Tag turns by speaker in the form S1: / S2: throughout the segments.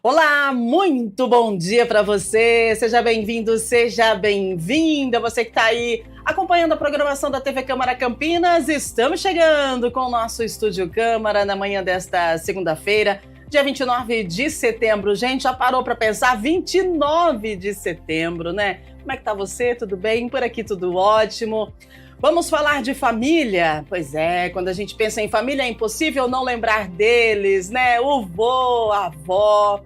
S1: Olá, muito bom dia para você. Seja bem-vindo, seja bem-vinda. Você que está aí acompanhando a programação da TV Câmara Campinas. Estamos chegando com o nosso Estúdio Câmara na manhã desta segunda-feira, dia 29 de setembro. Gente, já parou para pensar? 29 de setembro, né? Como é que tá você? Tudo bem? Por aqui tudo ótimo. Vamos falar de família? Pois é, quando a gente pensa em família é impossível não lembrar deles, né? O vô, a avó,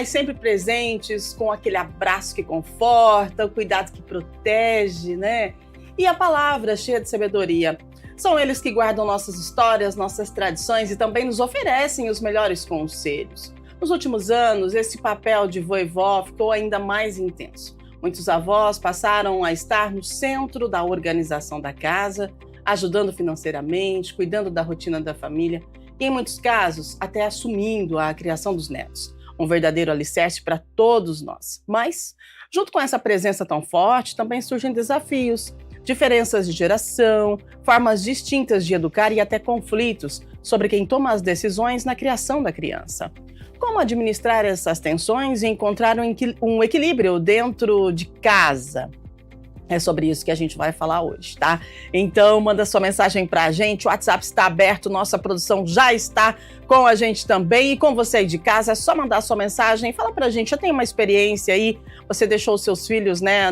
S1: sempre presentes, com aquele abraço que conforta, o cuidado que protege, né? E a palavra cheia de sabedoria. São eles que guardam nossas histórias, nossas tradições e também nos oferecem os melhores conselhos. Nos últimos anos, esse papel de vô e vó ficou ainda mais intenso. Muitos avós passaram a estar no centro da organização da casa, ajudando financeiramente, cuidando da rotina da família e, em muitos casos, até assumindo a criação dos netos. Um verdadeiro alicerce para todos nós. Mas, junto com essa presença tão forte, também surgem desafios, diferenças de geração, formas distintas de educar e até conflitos sobre quem toma as decisões na criação da criança. Como administrar essas tensões e encontrar um equilíbrio dentro de casa? É sobre isso que a gente vai falar hoje, tá? Então, manda sua mensagem pra gente, o WhatsApp está aberto, nossa produção já está com a gente também. E com você aí de casa, é só mandar sua mensagem, fala pra gente, já tem uma experiência aí, você deixou os seus filhos, né,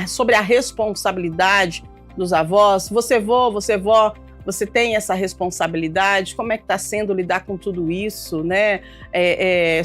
S1: sobre a responsabilidade dos avós, você vó, você tem essa responsabilidade, como é que está sendo lidar com tudo isso, né?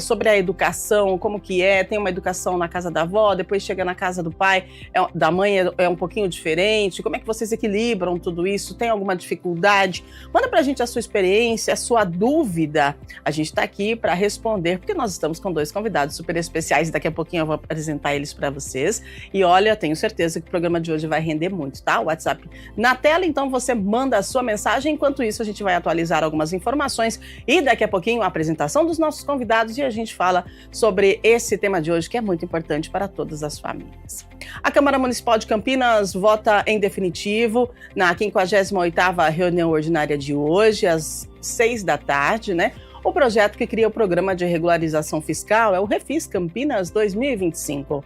S1: Sobre a educação, como que é, tem uma educação na casa da avó, depois chega na casa do pai, da mãe é um pouquinho diferente, como é que vocês equilibram tudo isso, tem alguma dificuldade? Manda pra gente a sua experiência, a sua dúvida, a gente está aqui para responder, porque nós estamos com dois convidados super especiais, daqui a pouquinho eu vou apresentar eles para vocês, e olha, tenho certeza que o programa de hoje vai render muito, tá? O WhatsApp na tela, então você manda a sua mensagem. Enquanto isso, a gente vai atualizar algumas informações e daqui a pouquinho a apresentação dos nossos convidados e a gente fala sobre esse tema de hoje que é muito importante para todas as famílias. A Câmara Municipal de Campinas vota em definitivo na 58ª reunião ordinária de hoje, às 6 da tarde, né? O projeto que cria o Programa de Regularização Fiscal é o Refis Campinas 2025.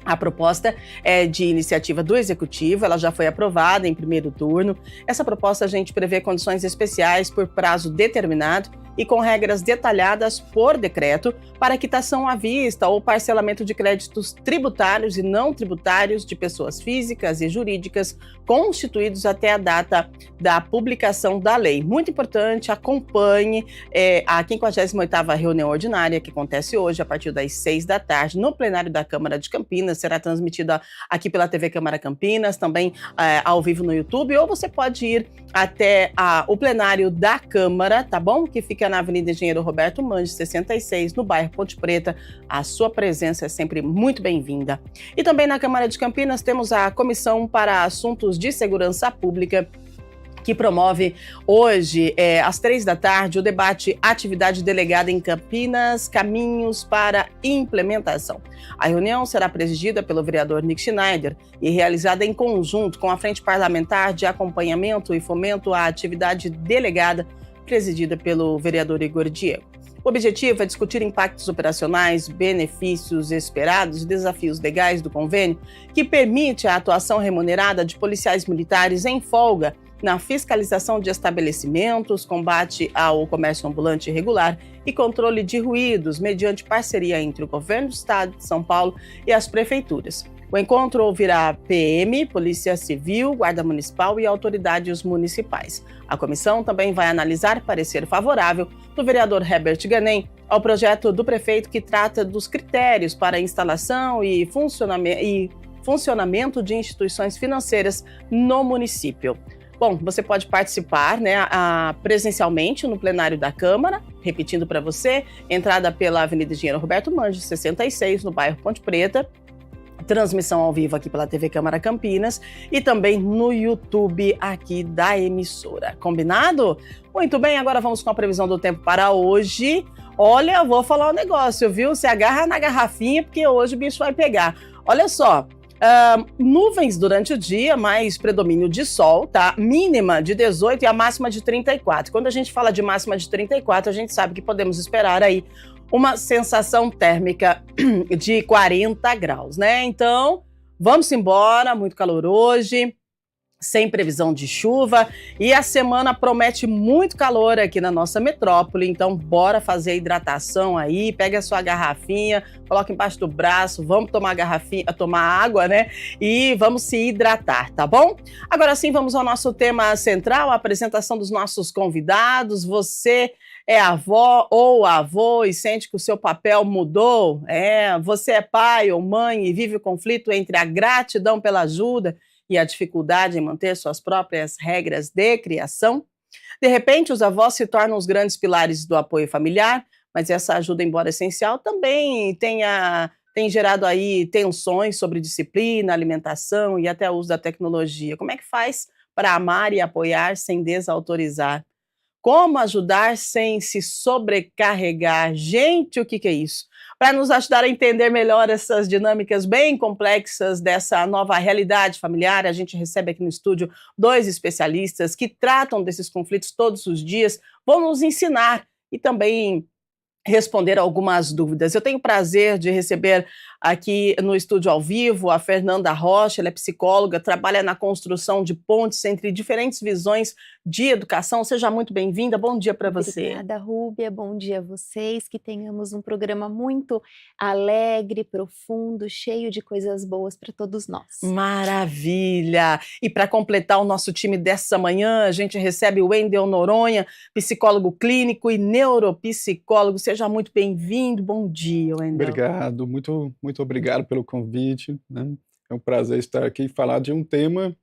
S1: A proposta é de iniciativa do Executivo, ela já foi aprovada em primeiro turno. Essa proposta, a gente prevê condições especiais por prazo determinado e com regras detalhadas por decreto para quitação à vista ou parcelamento de créditos tributários e não tributários de pessoas físicas e jurídicas constituídos até a data da publicação da lei. Muito importante, acompanhe a 58ª reunião ordinária que acontece hoje a partir das 6 da tarde no plenário da Câmara de Campinas. Será transmitida aqui pela TV Câmara Campinas, também ao vivo no YouTube, ou você pode ir até o plenário da Câmara, tá bom? Que fica na Avenida Engenheiro Roberto Mandes, 66, no bairro Ponte Preta. A sua presença é sempre muito bem-vinda. E também na Câmara de Campinas temos a Comissão para Assuntos de Segurança Pública, que promove hoje, às 3 da tarde, o debate Atividade Delegada em Campinas, Caminhos para Implementação. A reunião será presidida pelo vereador Nick Schneider e realizada em conjunto com a Frente Parlamentar de Acompanhamento e Fomento à Atividade Delegada, presidida pelo vereador Igor Diego. O objetivo é discutir impactos operacionais, benefícios esperados e desafios legais do convênio que permite a atuação remunerada de policiais militares em folga na fiscalização de estabelecimentos, combate ao comércio ambulante irregular e controle de ruídos mediante parceria entre o Governo do Estado de São Paulo e as prefeituras. O encontro ouvirá PM, Polícia Civil, Guarda Municipal e autoridades municipais. A comissão também vai analisar parecer favorável do vereador Herbert Ganem ao projeto do prefeito que trata dos critérios para instalação e funcionamento de instituições financeiras no município. Bom, você pode participar, né, presencialmente no plenário da Câmara, repetindo para você, entrada pela Avenida Engenheiro Roberto Mandes, 66, no bairro Ponte Preta, transmissão ao vivo aqui pela TV Câmara Campinas e também no YouTube aqui da emissora. Combinado? Muito bem, agora vamos com a previsão do tempo para hoje. Olha, vou falar um negócio, viu? Se agarra na garrafinha porque hoje o bicho vai pegar. Olha só, nuvens durante o dia, mais predomínio de sol, tá? Mínima de 18 e a máxima de 34. Quando a gente fala de máxima de 34, a gente sabe que podemos esperar aí uma sensação térmica de 40 graus, né? Então, vamos embora, muito calor hoje, sem previsão de chuva, e a semana promete muito calor aqui na nossa metrópole, então bora fazer a hidratação aí, pega a sua garrafinha, coloca embaixo do braço, vamos tomar tomar água, né? E vamos se hidratar, tá bom? Agora sim, vamos ao nosso tema central, a apresentação dos nossos convidados. Você é avó ou avô e sente que o seu papel mudou? Você é pai ou mãe e vive o conflito entre a gratidão pela ajuda e a dificuldade em manter suas próprias regras de criação? De repente, os avós se tornam os grandes pilares do apoio familiar, mas essa ajuda, embora essencial, também tem gerado aí tensões sobre disciplina, alimentação e até o uso da tecnologia. Como é que faz para amar e apoiar sem desautorizar? Como ajudar sem se sobrecarregar? Gente, o que é isso? Para nos ajudar a entender melhor essas dinâmicas bem complexas dessa nova realidade familiar, a gente recebe aqui no estúdio 2 especialistas que tratam desses conflitos todos os dias, vão nos ensinar e também responder algumas dúvidas. Eu tenho o prazer de receber aqui no estúdio ao vivo a Fernanda Rocha. Ela é psicóloga, trabalha na construção de pontes entre diferentes visões de educação. Seja muito bem-vinda, bom dia para você.
S2: Obrigada, Rúbia, bom dia a vocês, que tenhamos um programa muito alegre, profundo, cheio de coisas boas para todos nós.
S1: Maravilha! E para completar o nosso time dessa manhã, a gente recebe o Wendel Noronha, psicólogo clínico e neuropsicólogo. Seja muito bem-vindo, bom dia, Wendel.
S3: Obrigado, muito obrigado pelo convite, né? É um prazer estar aqui e falar de um tema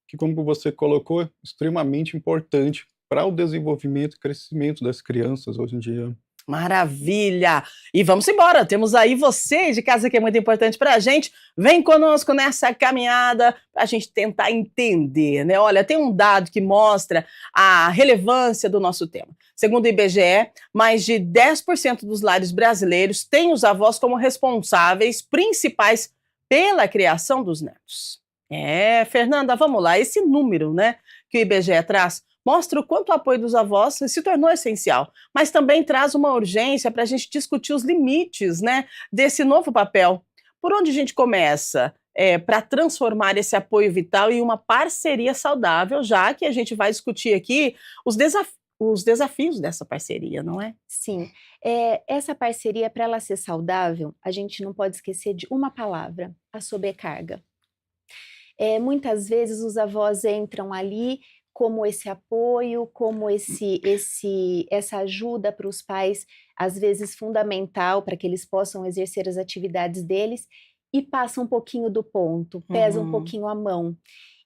S3: que, como você colocou, é extremamente importante para o desenvolvimento e crescimento das crianças hoje em dia.
S1: Maravilha! E vamos embora, temos aí você de casa que é muito importante para a gente. Vem conosco nessa caminhada para a gente tentar entender, né? Olha, tem um dado que mostra a relevância do nosso tema. Segundo o IBGE, mais de 10% dos lares brasileiros têm os avós como responsáveis principais pela criação dos netos. Fernanda, vamos lá, esse número, né, que o IBGE traz mostra o quanto o apoio dos avós se tornou essencial, mas também traz uma urgência para a gente discutir os limites, né, desse novo papel. Por onde a gente começa para transformar esse apoio vital em uma parceria saudável, já que a gente vai discutir aqui os desafios dessa parceria, não é?
S2: Sim, essa parceria, para ela ser saudável, a gente não pode esquecer de uma palavra: a sobrecarga. Muitas vezes os avós entram ali como esse apoio, como essa ajuda para os pais, às vezes fundamental para que eles possam exercer as atividades deles, e passa um pouquinho do ponto, pesa um pouquinho a mão.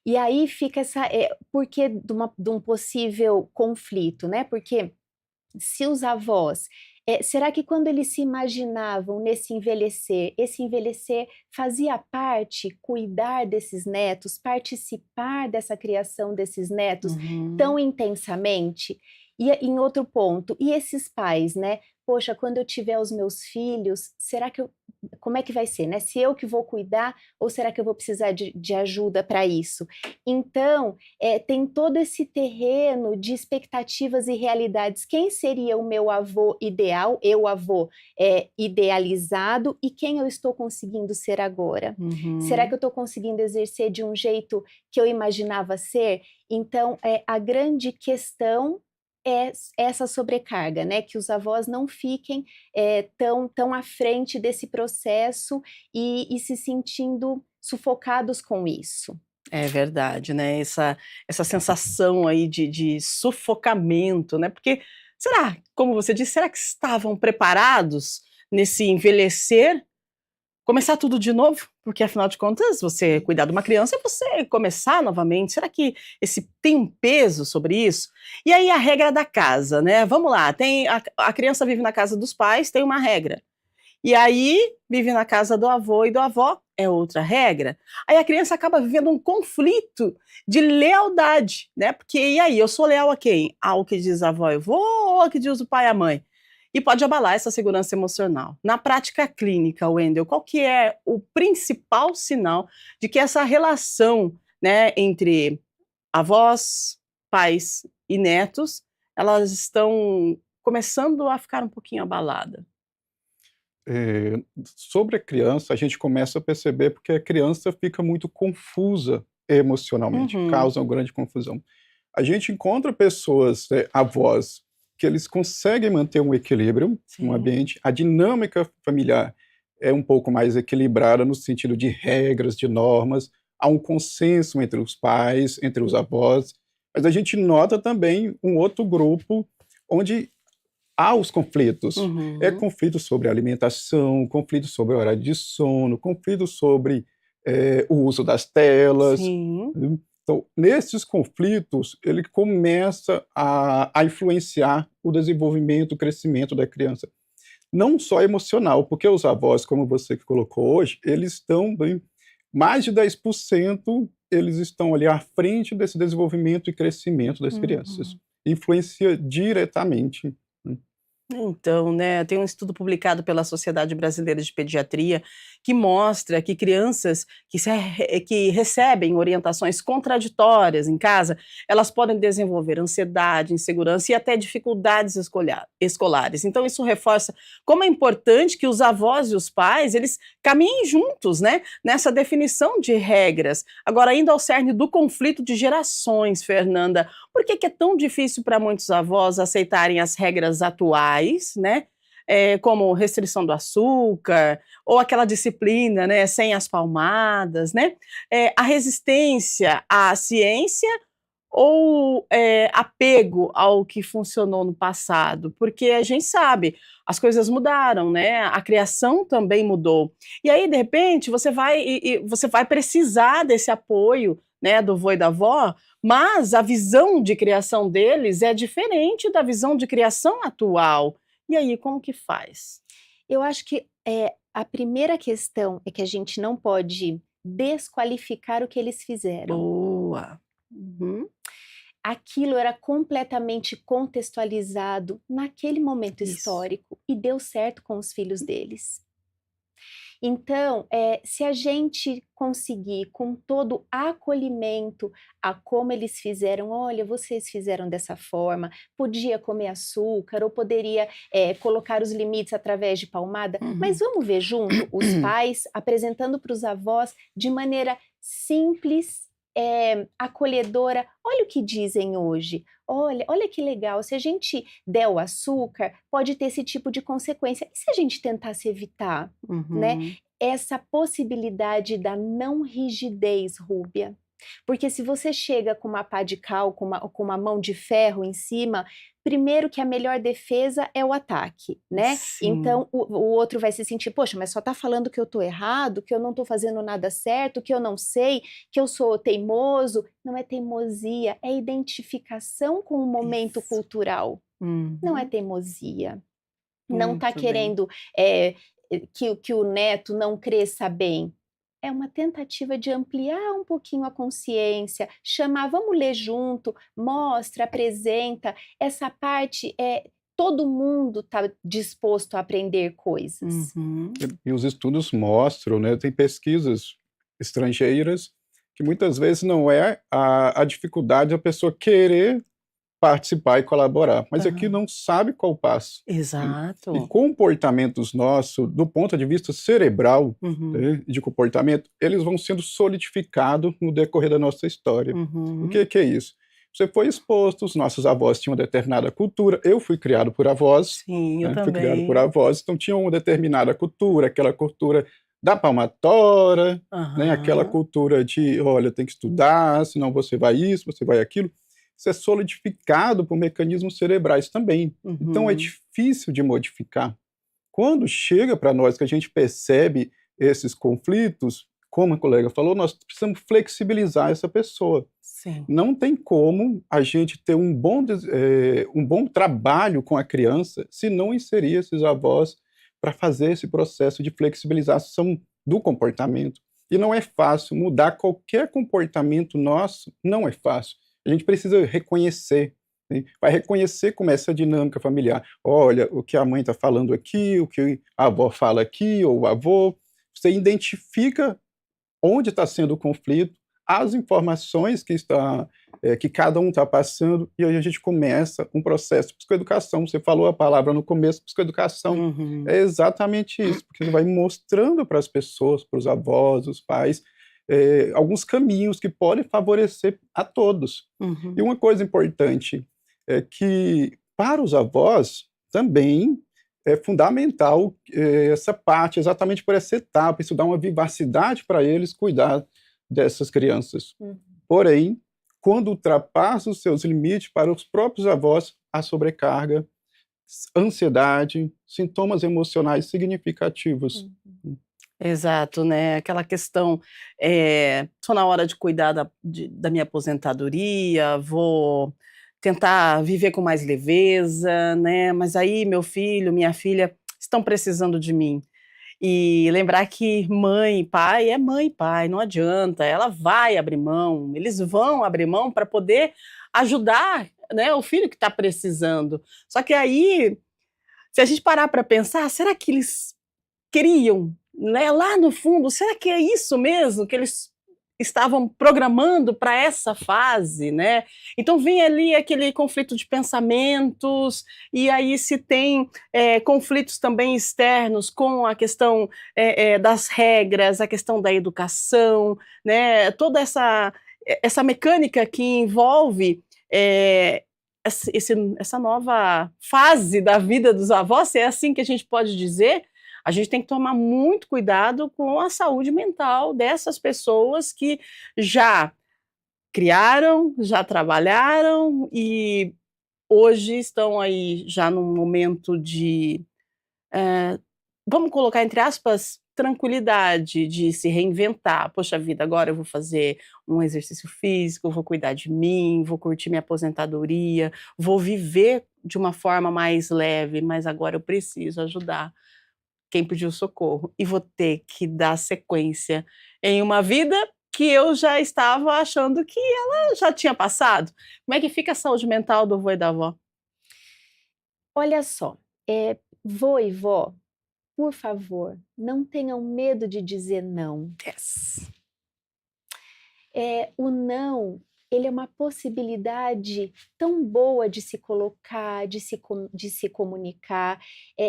S2: E aí fica porque de um possível conflito, né? Porque se os avós, será que quando eles se imaginavam esse envelhecer fazia parte, cuidar desses netos, participar dessa criação desses netos tão intensamente? E em outro ponto, e esses pais, né? Poxa, quando eu tiver os meus filhos, como é que vai ser, né? Se eu que vou cuidar, ou será que eu vou precisar de ajuda para isso? Então, tem todo esse terreno de expectativas e realidades. Quem seria o meu avô ideal, avô idealizado, e quem eu estou conseguindo ser agora? Será que eu estou conseguindo exercer de um jeito que eu imaginava ser? Então, a grande questão é essa sobrecarga, né? Que os avós não fiquem tão à frente desse processo e se sentindo sufocados com isso.
S1: É verdade, né? Essa sensação aí de sufocamento, né? Porque como você disse, será que estavam preparados nesse envelhecer? Começar tudo de novo? Porque, afinal de contas, você cuidar de uma criança é você começar novamente. Será que tem um peso sobre isso? E aí a regra da casa, né? Vamos lá, a criança vive na casa dos pais, tem uma regra. E aí vive na casa do avô e do avó, é outra regra. Aí a criança acaba vivendo um conflito de lealdade, né? Porque, e aí, eu sou leal a quem? Ao que diz a avó e o avô ou ao que diz o pai e a mãe? E pode abalar essa segurança emocional. Na prática clínica, Wendel, qual que é o principal sinal de que essa relação, né, entre avós, pais e netos, elas estão começando a ficar um pouquinho abalada?
S3: Sobre a criança, a gente começa a perceber porque a criança fica muito confusa emocionalmente,
S1: Uhum.
S3: causa uma grande confusão. A gente encontra pessoas, avós, que eles conseguem manter um equilíbrio no
S1: Sim.
S3: ambiente, a dinâmica familiar é um pouco mais equilibrada no sentido de regras, de normas, há um consenso entre os pais, entre os avós, mas a gente nota também um outro grupo onde há os conflitos. É
S1: Uhum.
S3: conflito sobre alimentação, conflito sobre horário de sono, conflito sobre o uso das telas.
S1: Sim.
S3: Né? Então, nesses conflitos, ele começa a influenciar o desenvolvimento, o crescimento da criança. Não só emocional, porque os avós, como você que colocou hoje, eles estão bem, mais de 10%, eles estão ali à frente desse desenvolvimento e crescimento das crianças.
S1: Uhum.
S3: Influencia diretamente. Né?
S1: Então, né, tem um estudo publicado pela Sociedade Brasileira de Pediatria que mostra que crianças que recebem orientações contraditórias em casa, elas podem desenvolver ansiedade, insegurança e até dificuldades escolares. Então, isso reforça como é importante que os avós e os pais, eles caminhem juntos, né, nessa definição de regras. Agora, indo ao cerne do conflito de gerações, Fernanda, por que que é tão difícil para muitos avós aceitarem as regras atuais, né? Como restrição do açúcar, ou aquela disciplina, né, sem as palmadas, né? A resistência à ciência ou apego ao que funcionou no passado? Porque a gente sabe, as coisas mudaram, né? A criação também mudou. E aí, de repente, você vai precisar desse apoio, né, do vô e da avó, mas a visão de criação deles é diferente da visão de criação atual. E aí, como que faz?
S2: Eu acho que a primeira questão é que a gente não pode desqualificar o que eles fizeram.
S1: Boa. Uhum.
S2: Aquilo era completamente contextualizado naquele momento
S1: Isso.
S2: histórico e deu certo com os filhos deles. Então, se a gente conseguir, com todo acolhimento a como eles fizeram, olha, vocês fizeram dessa forma, podia comer açúcar ou poderia colocar os limites através de palmada, mas
S1: Uhum.
S2: vamos ver junto os pais apresentando para os avós de maneira simples, acolhedora. Olha o que dizem hoje. Olha que legal, se a gente der o açúcar, pode ter esse tipo de consequência. E se a gente tentasse evitar? Né,
S1: Uhum.
S2: essa possibilidade da não rigidez, Rúbia. Porque se você chega com uma pá de cal, com uma mão de ferro em cima, primeiro que a melhor defesa é o ataque, né?
S1: Sim.
S2: Então o outro vai se sentir, poxa, mas só tá falando que eu tô errado, que eu não tô fazendo nada certo, que eu não sei, que eu sou teimoso. Não é teimosia, é identificação com o momento
S1: Isso.
S2: cultural. Não é
S1: Uhum.
S2: teimosia. Não está
S1: Muito bem.
S2: querendo, que o neto não cresça bem. É uma tentativa de ampliar um pouquinho a consciência, chamar, vamos ler junto, mostra, apresenta. Essa parte, todo mundo está disposto a aprender coisas.
S1: Uhum.
S3: E os estudos mostram, né, tem pesquisas estrangeiras que muitas vezes não é a dificuldade da pessoa querer participar e colaborar, mas é que
S1: Aham.
S3: não sabe qual o passo. E
S1: Exato.
S3: comportamentos nossos, do ponto de vista cerebral,
S1: Uhum.
S3: né, de comportamento, eles vão sendo solidificados no decorrer da nossa história. O
S1: Uhum.
S3: que é isso? Você foi exposto, os nossos avós tinham uma determinada cultura, eu fui criado por avós,
S1: Sim, eu
S3: né, fui criado por
S1: também.
S3: avós, então tinham uma determinada cultura, aquela cultura da palmatória, né, aquela
S1: Aham.
S3: cultura de, olha, tem que estudar, senão você vai isso, você vai aquilo. Isso é solidificado por mecanismos cerebrais também. Então é
S1: Uhum.
S3: difícil de modificar. Quando chega para nós que a gente percebe esses conflitos, como a colega falou, nós precisamos flexibilizar essa pessoa.
S1: Sim.
S3: Não tem como a gente ter um bom trabalho com a criança se não inserir esses avós para fazer esse processo de flexibilização do comportamento. E não é fácil mudar qualquer comportamento nosso, não é fácil. A gente precisa reconhecer, né? Vai reconhecer como é essa dinâmica familiar. Olha, o que a mãe está falando aqui, o que a avó fala aqui, ou o avô. Você identifica onde está sendo o conflito, as informações que está que cada um está passando, e aí a gente começa um processo de psicoeducação. Você falou a palavra no começo, psicoeducação. É exatamente isso, porque você vai mostrando para as pessoas, para os avós, os pais, alguns caminhos que podem favorecer a todos. E uma coisa importante é que, para os avós, também é fundamental essa parte, exatamente por essa etapa, isso dá uma vivacidade para eles cuidar dessas crianças. Porém, quando ultrapassa os seus limites, para os próprios avós, a sobrecarga, ansiedade, sintomas emocionais significativos.
S1: Exato, né? Aquela questão, tô na hora de cuidar da minha aposentadoria, vou tentar viver com mais leveza, né? Mas aí meu filho, minha filha estão precisando de mim. E lembrar que mãe e pai é mãe e pai, não adianta, ela vai abrir mão, eles vão abrir mão para poder ajudar, né, o filho que está precisando. Só que aí, se a gente parar para pensar, será que eles queriam, né, lá no fundo, será que é isso mesmo que eles estavam programando para essa fase, né? Então vem ali aquele conflito de pensamentos, e aí se tem conflitos também externos com a questão das regras, a questão da educação, né? Toda essa mecânica que envolve essa nova fase da vida dos avós, se é assim que a gente pode dizer. A gente tem que tomar muito cuidado com a saúde mental dessas pessoas que já criaram, já trabalharam e hoje estão aí já num momento de, vamos colocar entre aspas, tranquilidade de se reinventar. Poxa vida, agora eu vou fazer um exercício físico, vou cuidar de mim, vou curtir minha aposentadoria, vou viver de uma forma mais leve, mas agora eu preciso ajudar quem pediu socorro, e vou ter que dar sequência em uma vida que eu já estava achando que ela já tinha passado. Como é que fica a saúde mental do avô e da avó?
S2: Olha só, vô e vó, por favor, não tenham medo de dizer não.
S1: Yes.
S2: O não, ele é uma possibilidade tão boa de se colocar, de se comunicar,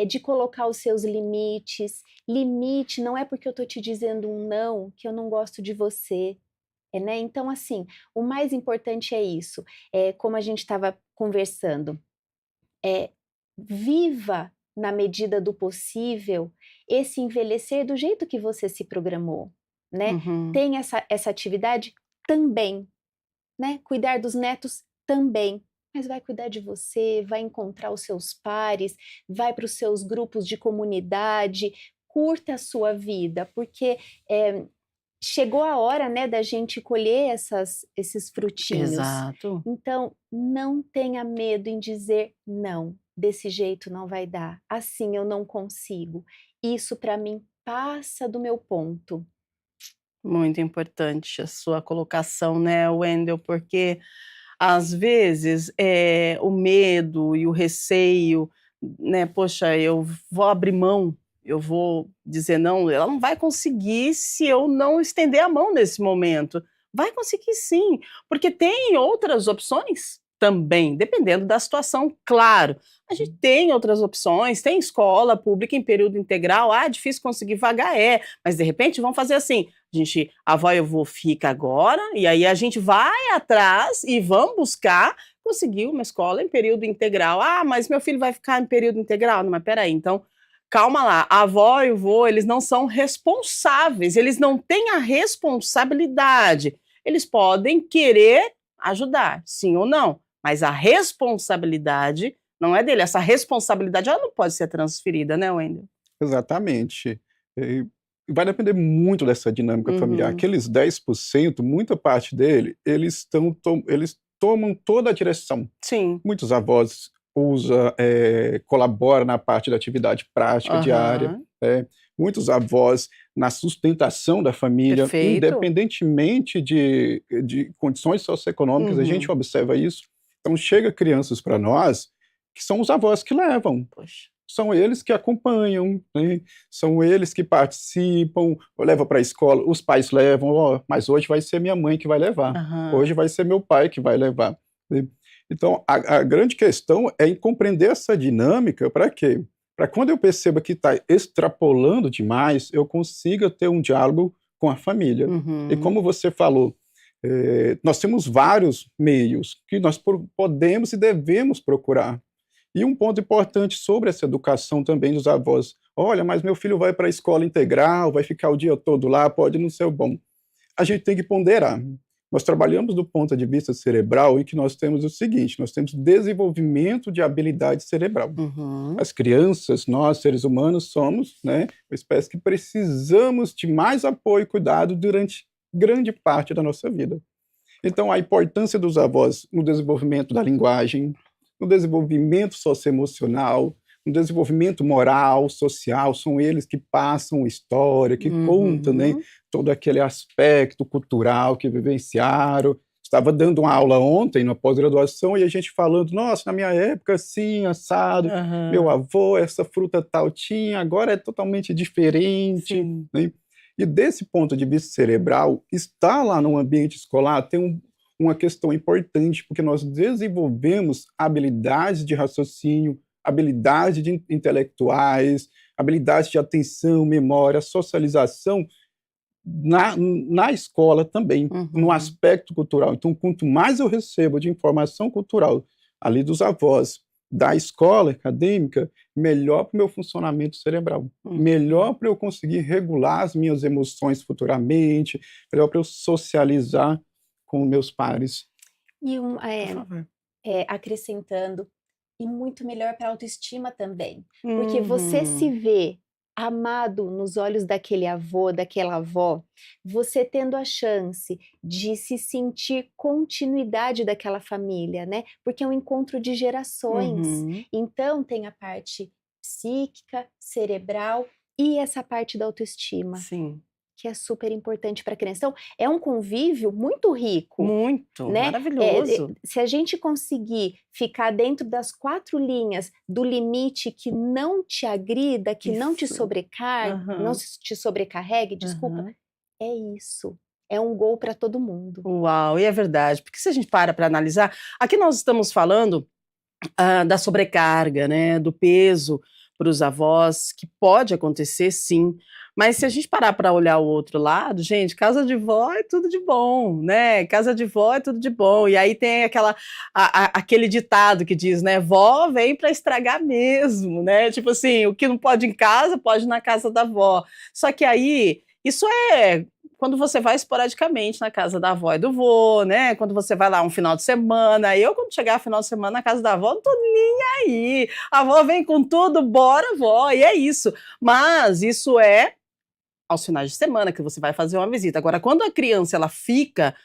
S2: de colocar os seus limites. Limite não é porque eu estou te dizendo um não que eu não gosto de você. Né? Então, assim, o mais importante é isso. Como a gente estava conversando, viva na medida do possível esse envelhecer do jeito que você se programou. Né? Tem essa atividade também. Né? Cuidar dos netos também, mas vai cuidar de você, vai encontrar os seus pares, vai para os seus grupos de comunidade, curta a sua vida, porque chegou a hora, né, da gente colher esses frutinhos.
S1: Exato.
S2: Então, não tenha medo em dizer não, desse jeito não vai dar, assim eu não consigo, isso para mim passa do meu ponto.
S1: Muito importante a sua colocação, né, Wendel, porque às vezes o medo e o receio, né, poxa, eu vou abrir mão, eu vou dizer não, ela não vai conseguir se eu não estender a mão nesse momento. Vai conseguir sim, porque tem outras opções também, dependendo da situação, claro. A gente tem outras opções, tem escola pública em período integral, é difícil conseguir vaga, mas de repente vamos fazer assim, a avó e eu vou fica agora, e aí a gente vai atrás e vamos buscar conseguir uma escola em período integral. Mas meu filho vai ficar em período integral? Não, mas peraí, então calma lá, a avó e o vô, eles não são responsáveis, eles não têm a responsabilidade, eles podem querer ajudar, sim ou não, mas a responsabilidade não é dele, essa responsabilidade ela não pode ser transferida, né, Wendel?
S3: Exatamente. Vai depender muito dessa dinâmica familiar. Aqueles 10%, muita parte dele, eles tomam toda a direção.
S1: Sim.
S3: Muitos avós colaboram na parte da atividade prática diária. Muitos avós na sustentação da família, independentemente de condições socioeconômicas, a gente observa isso. Então, chega crianças para nós que são os avós que levam.
S1: Poxa.
S3: são eles que acompanham, né? São eles que participam, levam para a escola, os pais levam, mas hoje vai ser minha mãe que vai levar, hoje vai ser meu pai que vai levar, né? Então, a grande questão é em compreender essa dinâmica para quê? Para quando eu perceba que está extrapolando demais, eu consiga ter um diálogo com a família. E como você falou, nós temos vários meios que nós podemos e devemos procurar. E um ponto importante sobre essa educação também dos avós. Olha, mas meu filho vai para a escola integral, vai ficar o dia todo lá, pode não ser bom. A gente tem que ponderar. Nós trabalhamos do ponto de vista cerebral e que nós temos o seguinte, nós temos desenvolvimento de habilidade cerebral. As crianças, nós, seres humanos, somos, né, uma espécie que precisamos de mais apoio e cuidado durante grande parte da nossa vida. Então, a importância dos avós no desenvolvimento da linguagem, no desenvolvimento socioemocional, no desenvolvimento moral, social, são eles que passam história, que contam, né, todo aquele aspecto cultural que vivenciaram. Estava dando uma aula ontem, na pós-graduação, e a gente falando, nossa, na minha época, assim, assado, meu avô, essa fruta tal tinha, agora é totalmente diferente, né? E desse ponto de vista cerebral, estar lá no ambiente escolar tem uma questão importante, porque nós desenvolvemos habilidades de raciocínio, habilidades intelectuais, habilidades de atenção, memória, socialização na escola também, no aspecto cultural. Então, quanto mais eu recebo de informação cultural ali dos avós, da escola acadêmica, melhor para o meu funcionamento cerebral, melhor para eu conseguir regular as minhas emoções futuramente, melhor para eu socializar com meus pares.
S2: E acrescentando, e muito melhor para a autoestima também, porque você se vê amado nos olhos daquele avô, daquela avó, você tendo a chance de se sentir continuidade daquela família, né? Porque é um encontro de gerações. Então tem a parte psíquica, cerebral e essa parte da autoestima.
S1: Sim.
S2: Que é super importante para a criança. Então, é um convívio muito rico.
S1: Muito,
S2: né?
S1: maravilhoso.
S2: Se a gente conseguir ficar dentro das 4 linhas do limite que não te agrida, que não te sobrecarregue, não te sobrecarregue, desculpa, é isso. É um gol para todo mundo.
S1: Uau, e é verdade. Porque se a gente para analisar, aqui nós estamos falando da sobrecarga, né, do peso para os avós, que pode acontecer sim, mas se a gente parar para olhar o outro lado, gente, casa de vó é tudo de bom, né? Casa de vó é tudo de bom. E aí tem aquele ditado que diz, né? Vó vem para estragar mesmo, né? Tipo assim, o que não pode em casa, pode na casa da vó. Só que aí, isso é quando você vai esporadicamente na casa da avó e do vô, né? Quando você vai lá um final de semana. Eu, quando chegar final de semana na casa da avó, não tô nem aí. A avó vem com tudo, bora, vó. E é isso. Mas isso é aos finais de semana que você vai fazer uma visita. Agora, quando a criança ela fica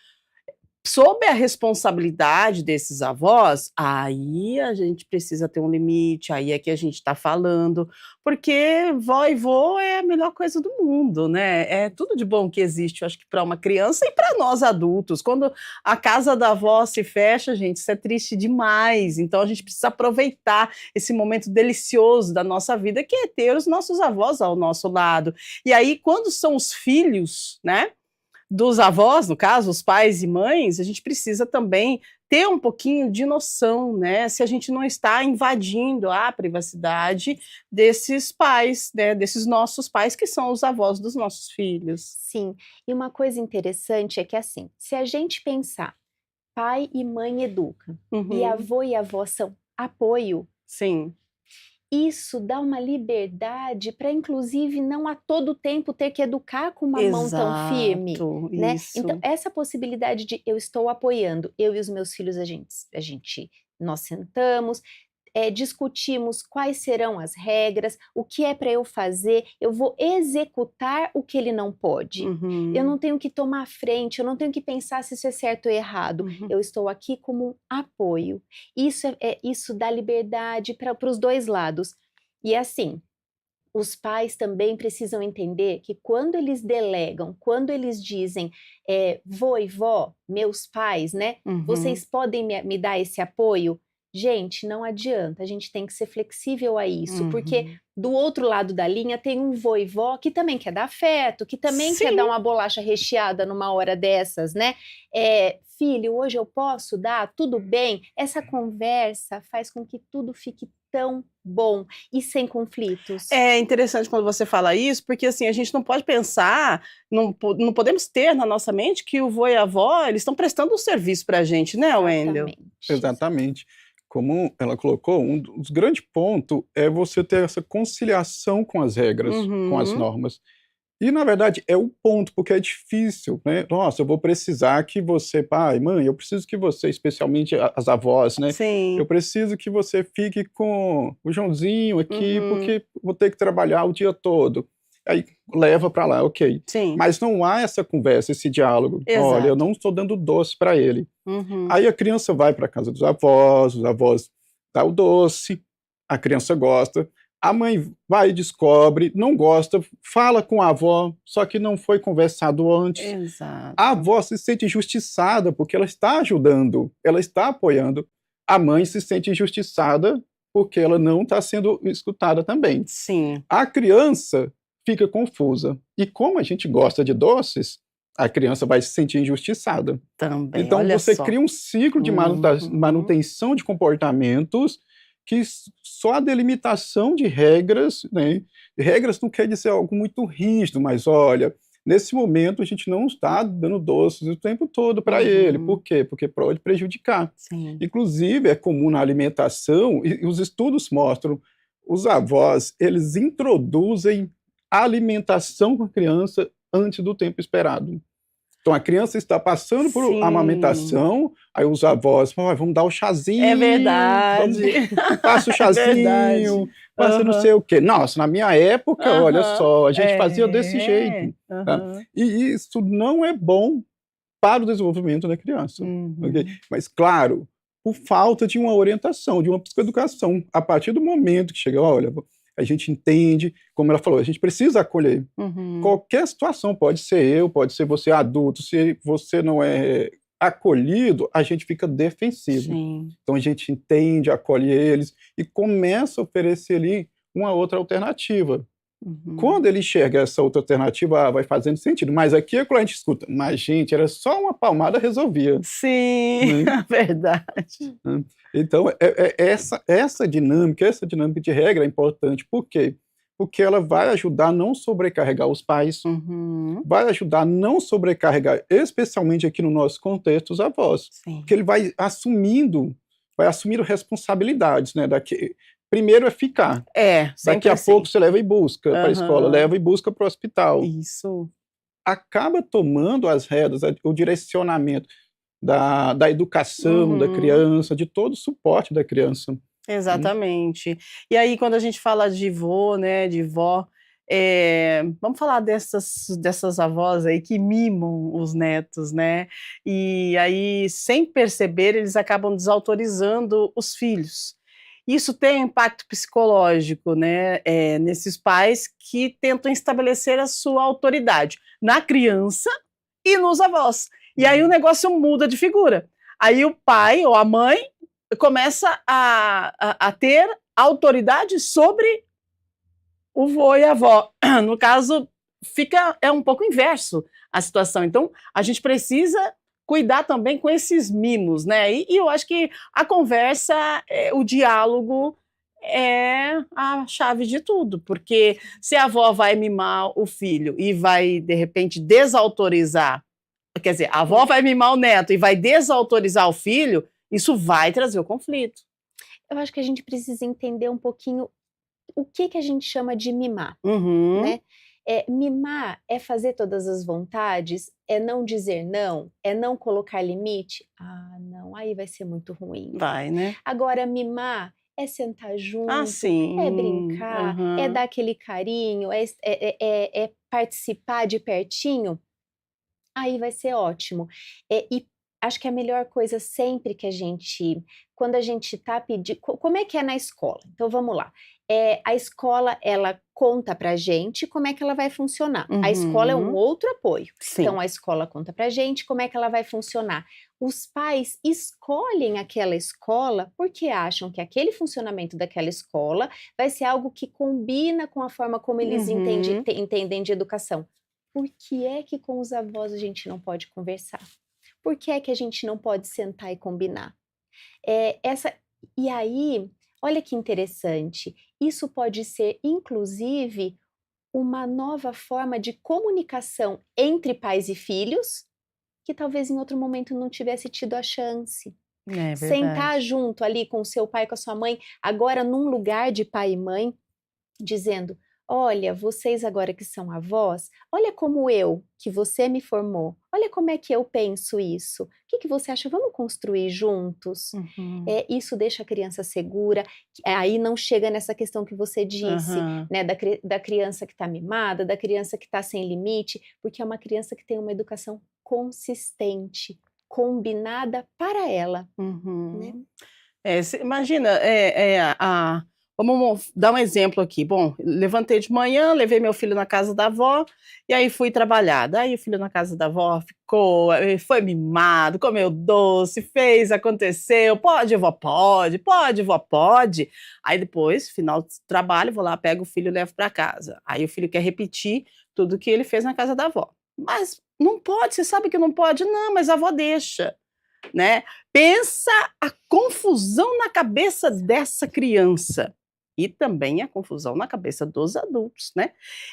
S1: sob a responsabilidade desses avós, aí a gente precisa ter um limite, aí é que a gente está falando, porque vó e vô é a melhor coisa do mundo, né? É tudo de bom que existe, eu acho que para uma criança e para nós adultos. Quando a casa da avó se fecha, gente, isso é triste demais. Então a gente precisa aproveitar esse momento delicioso da nossa vida, que é ter os nossos avós ao nosso lado. E aí, quando são os filhos, né? Dos avós, no caso, os pais e mães, a gente precisa também ter um pouquinho de noção, né? Se a gente não está invadindo a privacidade desses pais, né? Desses nossos pais, que são os avós dos nossos filhos.
S2: Sim, e uma coisa interessante é que assim, se a gente pensar, pai e mãe educam, e avô e avó são apoio.
S1: Sim.
S2: Isso dá uma liberdade para, inclusive, não a todo tempo ter que educar com uma mão tão firme, né? Então, essa possibilidade de eu estou apoiando, eu e os meus filhos, nós sentamos, discutimos quais serão as regras, o que é para eu fazer, eu vou executar o que ele não pode. Eu não tenho que tomar a frente, eu não tenho que pensar se isso é certo ou errado. Eu estou aqui como um apoio. Isso dá liberdade para os dois lados. E assim, os pais também precisam entender que quando eles delegam, quando eles dizem vô e vó, meus pais, né? Vocês podem me dar esse apoio? Gente, não adianta, a gente tem que ser flexível a isso, porque
S1: Uhum.
S2: do outro lado da linha tem um vô e vó que também quer dar afeto, que também quer
S1: Sim.
S2: dar uma bolacha recheada numa hora dessas, né? Filho, hoje eu posso dar? Tudo bem? Essa conversa faz com que tudo fique tão bom e sem conflitos.
S1: É interessante quando você fala isso, porque assim, a gente não pode pensar, não podemos ter na nossa mente que o vô e a avó, eles estão prestando um serviço pra gente, né, Wendel?
S2: Exatamente.
S3: Exatamente. Como ela colocou, um dos grandes pontos é você ter essa conciliação com as regras, com as
S1: Uhum.
S3: normas. E, na verdade, é o ponto, porque é difícil, né? Nossa, eu vou precisar que você, pai, mãe, eu preciso que você, especialmente as avós, né?
S1: Sim.
S3: Eu preciso que você fique com o Joãozinho aqui,
S1: Uhum.
S3: porque vou ter que trabalhar o dia todo. Aí leva para lá, ok.
S1: Sim.
S3: Mas não há essa conversa, esse diálogo.
S1: Exato.
S3: Olha, eu não estou dando doce para ele.
S1: Uhum.
S3: Aí a criança vai para a casa dos avós, os avós dão o doce, a criança gosta. A mãe vai e descobre, não gosta, fala com a avó, só que não foi conversado antes.
S1: Exato.
S3: A avó se sente injustiçada porque ela está ajudando, ela está apoiando. A mãe se sente injustiçada porque ela não está sendo escutada também.
S1: Sim.
S3: A criança fica confusa. E como a gente gosta de doces, a criança vai se sentir injustiçada.
S1: Também,
S3: Então
S1: olha
S3: você
S1: só.
S3: cria um ciclo de manutenção de comportamentos que só a delimitação de regras, né? Regras não quer dizer algo muito rígido, mas olha, nesse momento a gente não está dando doces o tempo todo para ele. Por quê? Porque pode prejudicar.
S1: Sim.
S3: Inclusive, é comum na alimentação, e os estudos mostram, os avós, eles introduzem a alimentação com a criança antes do tempo esperado. Então, a criança está passando por
S1: Sim.
S3: amamentação, aí os avós falam, vamos dar o chazinho.
S1: É verdade.
S3: Passa o chazinho, passa não sei o quê. Nossa, na minha época, olha só, a gente fazia desse jeito. Tá? E isso não é bom para o desenvolvimento da criança. Okay? Mas, claro, por falta de uma orientação, de uma psicoeducação. A partir do momento que chega, olha, a gente entende, como ela falou, a gente precisa acolher. Qualquer situação, pode ser eu, pode ser você adulto, se você não é acolhido, a gente fica defensivo.
S1: Sim.
S3: Então a gente entende, acolhe eles e começa a oferecer ali uma outra alternativa. Quando ele enxerga essa outra alternativa, vai fazendo sentido. Mas aqui é quando a gente escuta, mas gente, era só uma palmada, resolvia.
S1: Sim, verdade.
S3: Então, essa dinâmica de regra é importante. Por quê? Porque ela vai ajudar a não sobrecarregar os pais, vai ajudar a não sobrecarregar, especialmente aqui no nosso contexto, os avós.
S1: Sim.
S3: Porque ele vai assumindo responsabilidades, né? Primeiro é ficar. Daqui a pouco você leva e busca para a escola, leva e busca para o hospital.
S1: Isso.
S3: Acaba tomando as rédeas, o direcionamento da educação da criança, de todo o suporte da criança.
S1: Exatamente. E aí, quando a gente fala de vô, né, de vó, vamos falar dessas avós aí que mimam os netos, né? E aí, sem perceber, eles acabam desautorizando os filhos. Isso tem um impacto psicológico, né, nesses pais que tentam estabelecer a sua autoridade na criança e nos avós. E aí o negócio muda de figura. Aí o pai ou a mãe começa a ter autoridade sobre o vô e a avó. No caso, é um pouco inverso a situação. Então, a gente precisa cuidar também com esses mimos, né? E eu acho que a conversa, o diálogo é a chave de tudo, porque se a avó vai mimar o filho e vai, de repente, desautorizar, quer dizer, a avó vai mimar o neto e vai desautorizar o filho, isso vai trazer o conflito.
S2: Eu acho que a gente precisa entender um pouquinho o que a gente chama de mimar, né? Mimar é fazer todas as vontades, é não dizer não, é não colocar limite. Ah, não, aí vai ser muito ruim.
S1: Vai, né?
S2: Agora, mimar é sentar junto,
S1: sim.
S2: É brincar, é dar aquele carinho, é participar de pertinho. Aí vai ser ótimo. E acho que a melhor coisa sempre que quando a gente está pedindo, como é que é na escola? Então vamos lá. A escola, ela conta pra gente como é que ela vai funcionar. A escola é um outro apoio.
S1: Sim.
S2: Então, a escola conta pra gente como é que ela vai funcionar. Os pais escolhem aquela escola porque acham que aquele funcionamento daquela escola vai ser algo que combina com a forma como eles entendem de educação. Por que é que com os avós a gente não pode conversar? Por que é que a gente não pode sentar e combinar? E aí, olha que interessante, isso pode ser, inclusive, uma nova forma de comunicação entre pais e filhos, que talvez em outro momento não tivesse tido a chance.
S1: É
S2: Sentar
S1: verdade.
S2: junto ali com o seu pai, com a sua mãe, agora num lugar de pai e mãe, dizendo: olha, vocês agora que são avós, olha como que você me formou, olha como é que eu penso isso. O que você acha? Vamos construir juntos? Isso deixa a criança segura, aí não chega nessa questão que você disse, né, da criança que está mimada, da criança que está sem limite, porque é uma criança que tem uma educação consistente, combinada para ela. Né?
S1: Imagina, vamos dar um exemplo aqui. Bom, levantei de manhã, levei meu filho na casa da avó e aí fui trabalhar. Daí o filho na casa da avó ficou, foi mimado, comeu doce, fez, aconteceu. Pode, vó, pode, pode, vó, pode. Aí depois, final do trabalho, vou lá, pego o filho e levo para casa. Aí o filho quer repetir tudo que ele fez na casa da avó. Mas não pode, você sabe que não pode? Não, mas a avó deixa. Né? Pensa a confusão na cabeça dessa criança e também a confusão na cabeça dos adultos, né?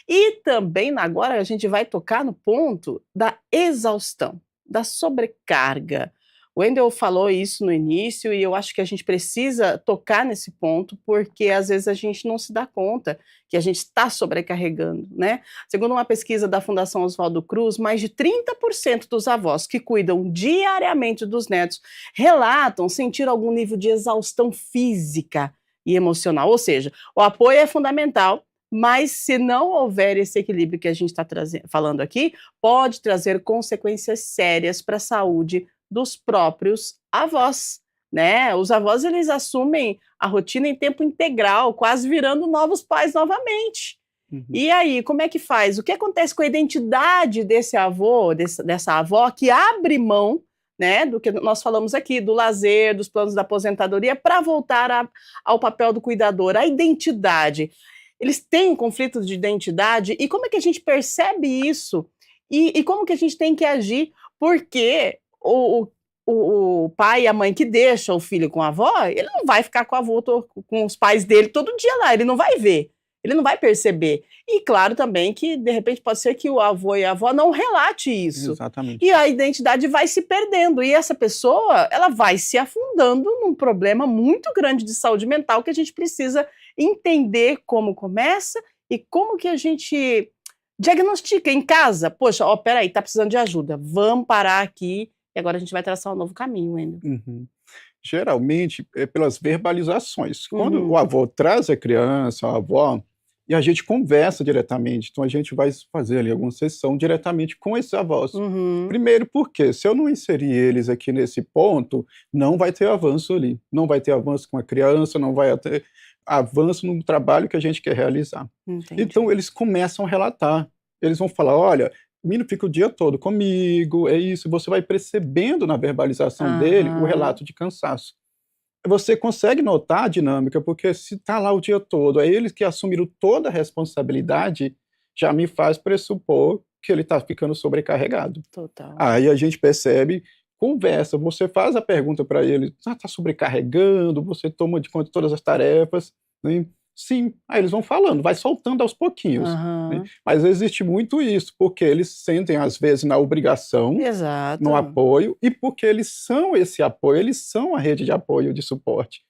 S1: E também agora a gente vai tocar no ponto da exaustão, da sobrecarga. O Wendel falou isso no início e eu acho que a gente precisa tocar nesse ponto porque às vezes a gente não se dá conta que a gente está sobrecarregando, né? Segundo uma pesquisa da Fundação Oswaldo Cruz, mais de 30% dos avós que cuidam diariamente dos netos relatam sentir algum nível de exaustão física e emocional, ou seja, o apoio é fundamental, mas se não houver esse equilíbrio que a gente está falando aqui, pode trazer consequências sérias para a saúde dos próprios avós, né? Os avós, eles assumem a rotina em tempo integral, quase virando novos pais novamente. E aí, como é que faz? O que acontece com a identidade desse avô, dessa avó, que abre mão, né, do que nós falamos aqui, do lazer, dos planos da aposentadoria, para voltar ao papel do cuidador, a identidade. Eles têm um conflito de identidade, e como é que a gente percebe isso? E como que a gente tem que agir? Porque o pai e a mãe que deixa o filho com a avó, ele não vai ficar com a avó, com os pais dele todo dia lá, ele não vai ver, ele não vai perceber. E claro também que, de repente, pode ser que o avô e a avó não relate isso.
S3: Exatamente.
S1: E a identidade vai se perdendo, e essa pessoa, ela vai se afundando num problema muito grande de saúde mental que a gente precisa entender como começa e como que a gente diagnostica em casa. Poxa, peraí, tá precisando de ajuda, vamos parar aqui e agora a gente vai traçar um novo caminho, Wendel.
S3: Geralmente é pelas verbalizações. Quando o avô traz a criança, a avó, e a gente conversa diretamente, então a gente vai fazer ali alguma sessão diretamente com esses avós. Primeiro porque se eu não inserir eles aqui nesse ponto, não vai ter avanço ali, não vai ter avanço com a criança, não vai ter avanço no trabalho que a gente quer realizar.
S1: Entendi.
S3: Então eles começam a relatar, eles vão falar, olha, o menino fica o dia todo comigo, é isso, você vai percebendo na verbalização dele o relato de cansaço. Você consegue notar a dinâmica, porque se está lá o dia todo, é eles que assumiram toda a responsabilidade, já me faz pressupor que ele está ficando sobrecarregado.
S1: Total.
S3: Aí a gente percebe, conversa, você faz a pergunta para ele, está sobrecarregando, você toma de conta de todas as tarefas, né? Sim, aí eles vão falando, vai soltando aos pouquinhos. Né? Mas existe muito isso, porque eles sentem, às vezes, na obrigação, no apoio, e porque eles são esse apoio, eles são a rede de apoio, de suporte,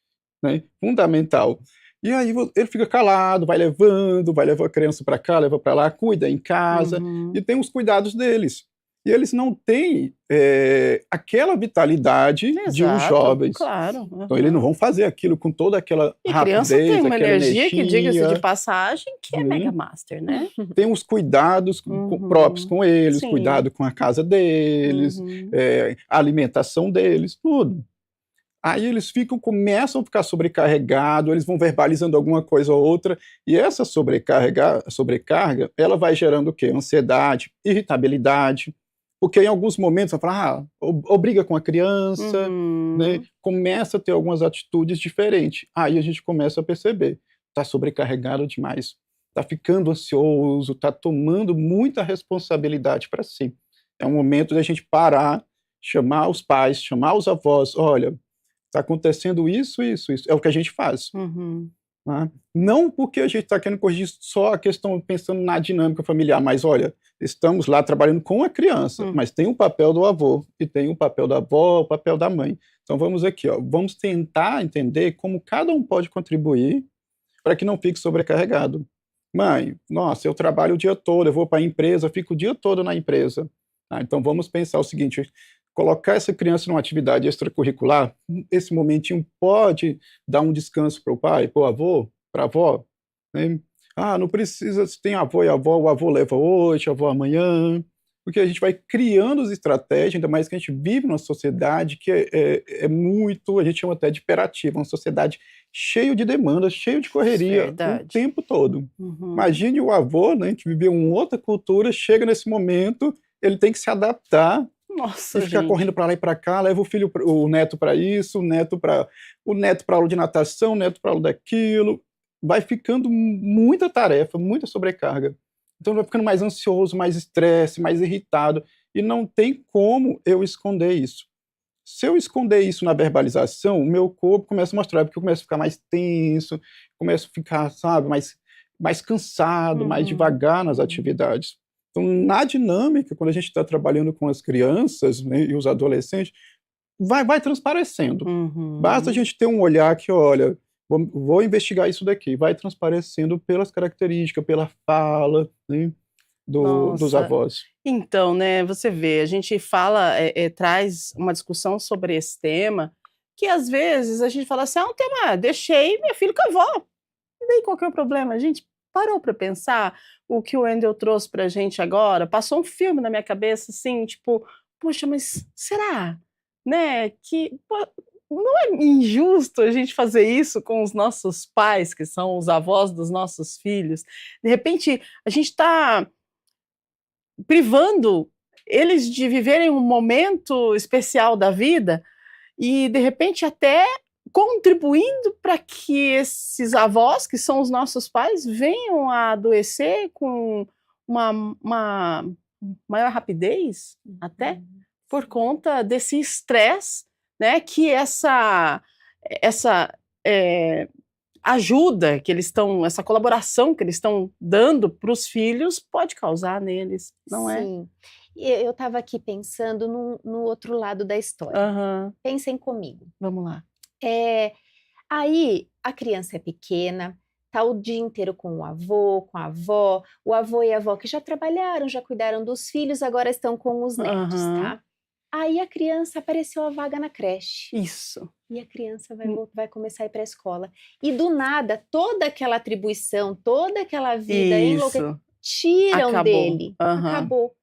S3: né? Fundamental. E aí ele fica calado, vai levando a criança para cá, leva para lá, cuida em casa, e tem os cuidados deles. E eles não têm aquela vitalidade de uns jovens.
S1: Claro.
S3: Então eles não vão fazer aquilo com toda aquela
S1: E
S3: rapidez,
S1: criança tem uma energia
S3: energia,
S1: que, diga-se de passagem, que é mega master, né?
S3: Tem os cuidados próprios com eles, cuidado com a casa deles, a alimentação deles, tudo. Aí eles começam a ficar sobrecarregados, eles vão verbalizando alguma coisa ou outra, e essa sobrecarga, ela vai gerando o quê? Ansiedade, irritabilidade, porque em alguns momentos vai falar, ou briga com a criança, né? Começa a ter algumas atitudes diferentes. Aí a gente começa a perceber, está sobrecarregado demais, está ficando ansioso, está tomando muita responsabilidade para si. É um momento da gente parar, chamar os pais, chamar os avós, olha, está acontecendo isso, isso, isso. É o que a gente faz. Né? Não porque a gente está querendo corrigir só a questão pensando na dinâmica familiar, mas olha, estamos lá trabalhando com a criança, mas tem o papel do avô, e tem o papel da avó, o papel da mãe. Então vamos aqui, ó, vamos tentar entender como cada um pode contribuir para que não fique sobrecarregado. Mãe, nossa, eu trabalho o dia todo, eu vou para a empresa, fico o dia todo na empresa. Então vamos pensar o seguinte, colocar essa criança numa atividade extracurricular, esse momentinho pode dar um descanso para o pai, para o avô, para a avó, né? Não precisa, se tem avô e avó, o avô leva hoje, a avó amanhã, porque a gente vai criando as estratégias, ainda mais que a gente vive numa sociedade que é muito, a gente chama até de hiperativa, uma sociedade cheia de demandas, cheia de correria o tempo todo. Imagine o avô, né, que viveu uma outra cultura, chega nesse momento, ele tem que se adaptar.
S1: Nossa,
S3: e ficar correndo para lá e para cá, leva o neto para isso, o neto para aula de natação, o neto para aula daquilo. Vai ficando muita tarefa, muita sobrecarga. Então vai ficando mais ansioso, mais estresse, mais irritado. E não tem como eu esconder isso. Se eu esconder isso na verbalização, o meu corpo começa a mostrar, porque eu começo a ficar mais tenso, começo a ficar, sabe, mais cansado, mais devagar nas atividades. Então, na dinâmica, quando a gente está trabalhando com as crianças, né, e os adolescentes, vai transparecendo. Basta a gente ter um olhar que, olha, vou investigar isso daqui, vai transparecendo pelas características, pela fala, né, dos avós.
S1: Então, né, você vê, a gente fala, traz uma discussão sobre esse tema, que às vezes a gente fala assim, um tema, deixei minha filha com a avó, não tem qualquer problema, gente. Parou para pensar o que o Wendel trouxe para a gente agora? Passou um filme na minha cabeça, assim, tipo, poxa, mas será, né, que não é injusto a gente fazer isso com os nossos pais, que são os avós dos nossos filhos? De repente, a gente está privando eles de viverem um momento especial da vida e, de repente, até contribuindo para que esses avós, que são os nossos pais, venham a adoecer com uma maior rapidez, até, por conta desse estresse, né, que essa ajuda que eles estão, essa colaboração que eles estão dando para os filhos pode causar neles, não é?
S2: Sim. Eu estava aqui pensando no outro lado da história. Pensem comigo.
S1: Vamos lá.
S2: Aí a criança é pequena, tá o dia inteiro com o avô, com a avó, o avô e a avó que já trabalharam, já cuidaram dos filhos, agora estão com os netos, tá? Aí a criança apareceu a vaga na creche.
S1: Isso.
S2: E a criança vai começar a ir para a escola. E do nada, toda aquela atribuição, toda aquela vida tiram dele. Acabou.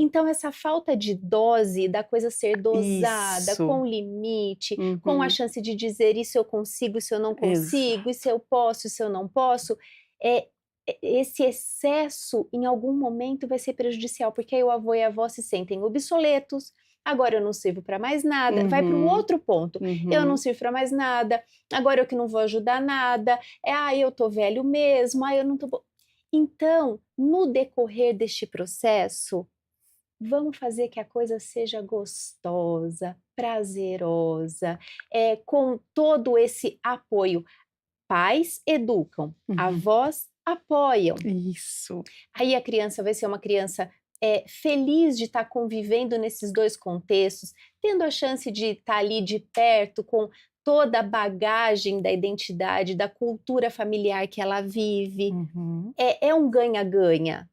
S2: Então, essa falta de dose, da coisa ser dosada, com limite, com a chance de dizer isso eu consigo, isso eu não consigo, isso eu posso, isso eu não posso, esse excesso, em algum momento, vai ser prejudicial, porque aí o avô e a avó se sentem obsoletos. Agora eu não sirvo para mais nada, vai para o outro ponto, eu não sirvo para mais nada, agora eu que não vou ajudar nada, eu tô velho mesmo, eu não tô bom. Então, no decorrer deste processo, vamos fazer que a coisa seja gostosa, prazerosa, com todo esse apoio. Pais educam, avós apoiam.
S1: Isso.
S2: Aí a criança vai ser uma criança feliz de estar convivendo nesses dois contextos, tendo a chance de estar ali de perto com toda a bagagem da identidade, da cultura familiar que ela vive. É um ganha-ganha,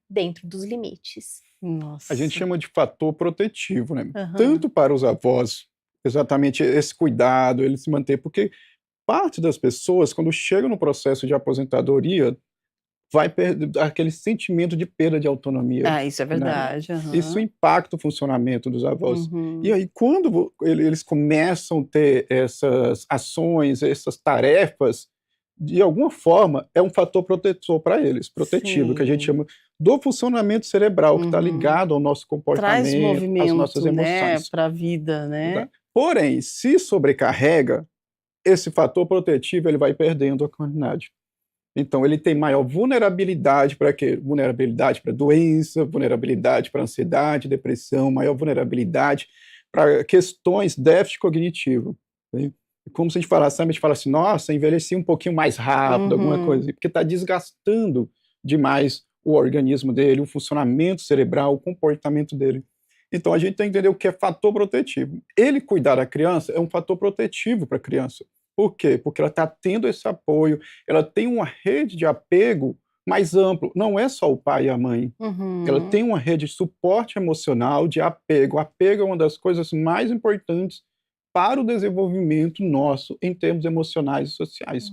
S2: dentro dos limites.
S1: Nossa.
S3: A gente chama de fator protetivo, né? Tanto para os avós, exatamente esse cuidado, ele se manter, porque parte das pessoas, quando chegam no processo de aposentadoria, vai perder aquele sentimento de perda de autonomia.
S1: Ah, isso é verdade.
S3: Isso impacta o funcionamento dos avós.
S1: Uhum.
S3: E aí, quando eles começam a ter essas ações, essas tarefas, de alguma forma, é um fator protetor para eles, protetivo, que a gente chama do funcionamento cerebral, que está ligado ao nosso comportamento,
S1: traz movimento,
S3: às nossas emoções.
S1: Né, para a vida, né?
S3: Porém, se sobrecarrega, esse fator protetivo ele vai perdendo a qualidade. Então, ele tem maior vulnerabilidade para quê? Vulnerabilidade para doença, vulnerabilidade para ansiedade, depressão, maior vulnerabilidade para questões déficit cognitivo. Né? Como se a gente falasse, sabe? A gente fala assim, nossa, envelheci um pouquinho mais rápido, alguma coisa, porque está desgastando demais o organismo dele, o funcionamento cerebral, o comportamento dele. Então, a gente tem que entender o que é fator protetivo. Ele cuidar da criança é um fator protetivo para a criança. Por quê? Porque ela está tendo esse apoio, ela tem uma rede de apego mais amplo, não é só o pai e a mãe. Ela tem uma rede de suporte emocional, de apego. O apego é uma das coisas mais importantes para o desenvolvimento nosso em termos emocionais e sociais.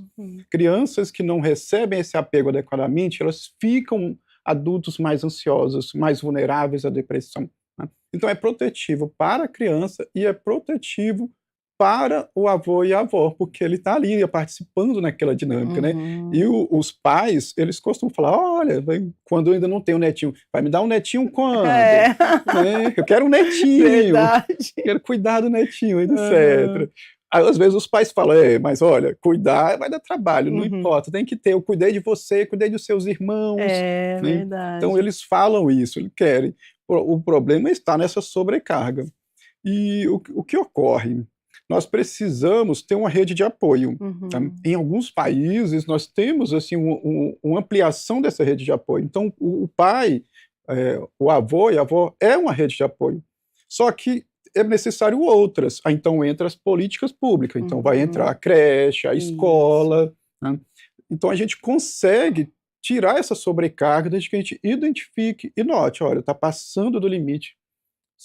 S3: Crianças que não recebem esse apego adequadamente, elas ficam adultos mais ansiosos, mais vulneráveis à depressão. Né? Então é protetivo para a criança e é protetivo para o avô e a avó, porque ele está ali participando naquela dinâmica, né? E os pais, eles costumam falar, olha, quando eu ainda não tenho netinho, vai me dar um netinho quando? Né? Eu quero um netinho,
S1: Verdade.
S3: Quero cuidar do netinho, etc. Aí, às vezes os pais falam, mas olha, cuidar vai dar trabalho, não importa, tem que ter, eu cuidei de você, cuidei dos seus irmãos.
S1: É,
S3: né?
S1: verdade.
S3: Então eles falam isso, eles querem. O problema está nessa sobrecarga. E o que ocorre? Nós precisamos ter uma rede de apoio. Tá? Em alguns países, nós temos assim, uma ampliação dessa rede de apoio. Então, o pai, o avô e a avó é uma rede de apoio. Só que é necessário outras. Então, entra as políticas públicas. Então, vai entrar a creche, a escola. Né? Então, a gente consegue tirar essa sobrecarga desde que a gente identifique e note, olha, está passando do limite.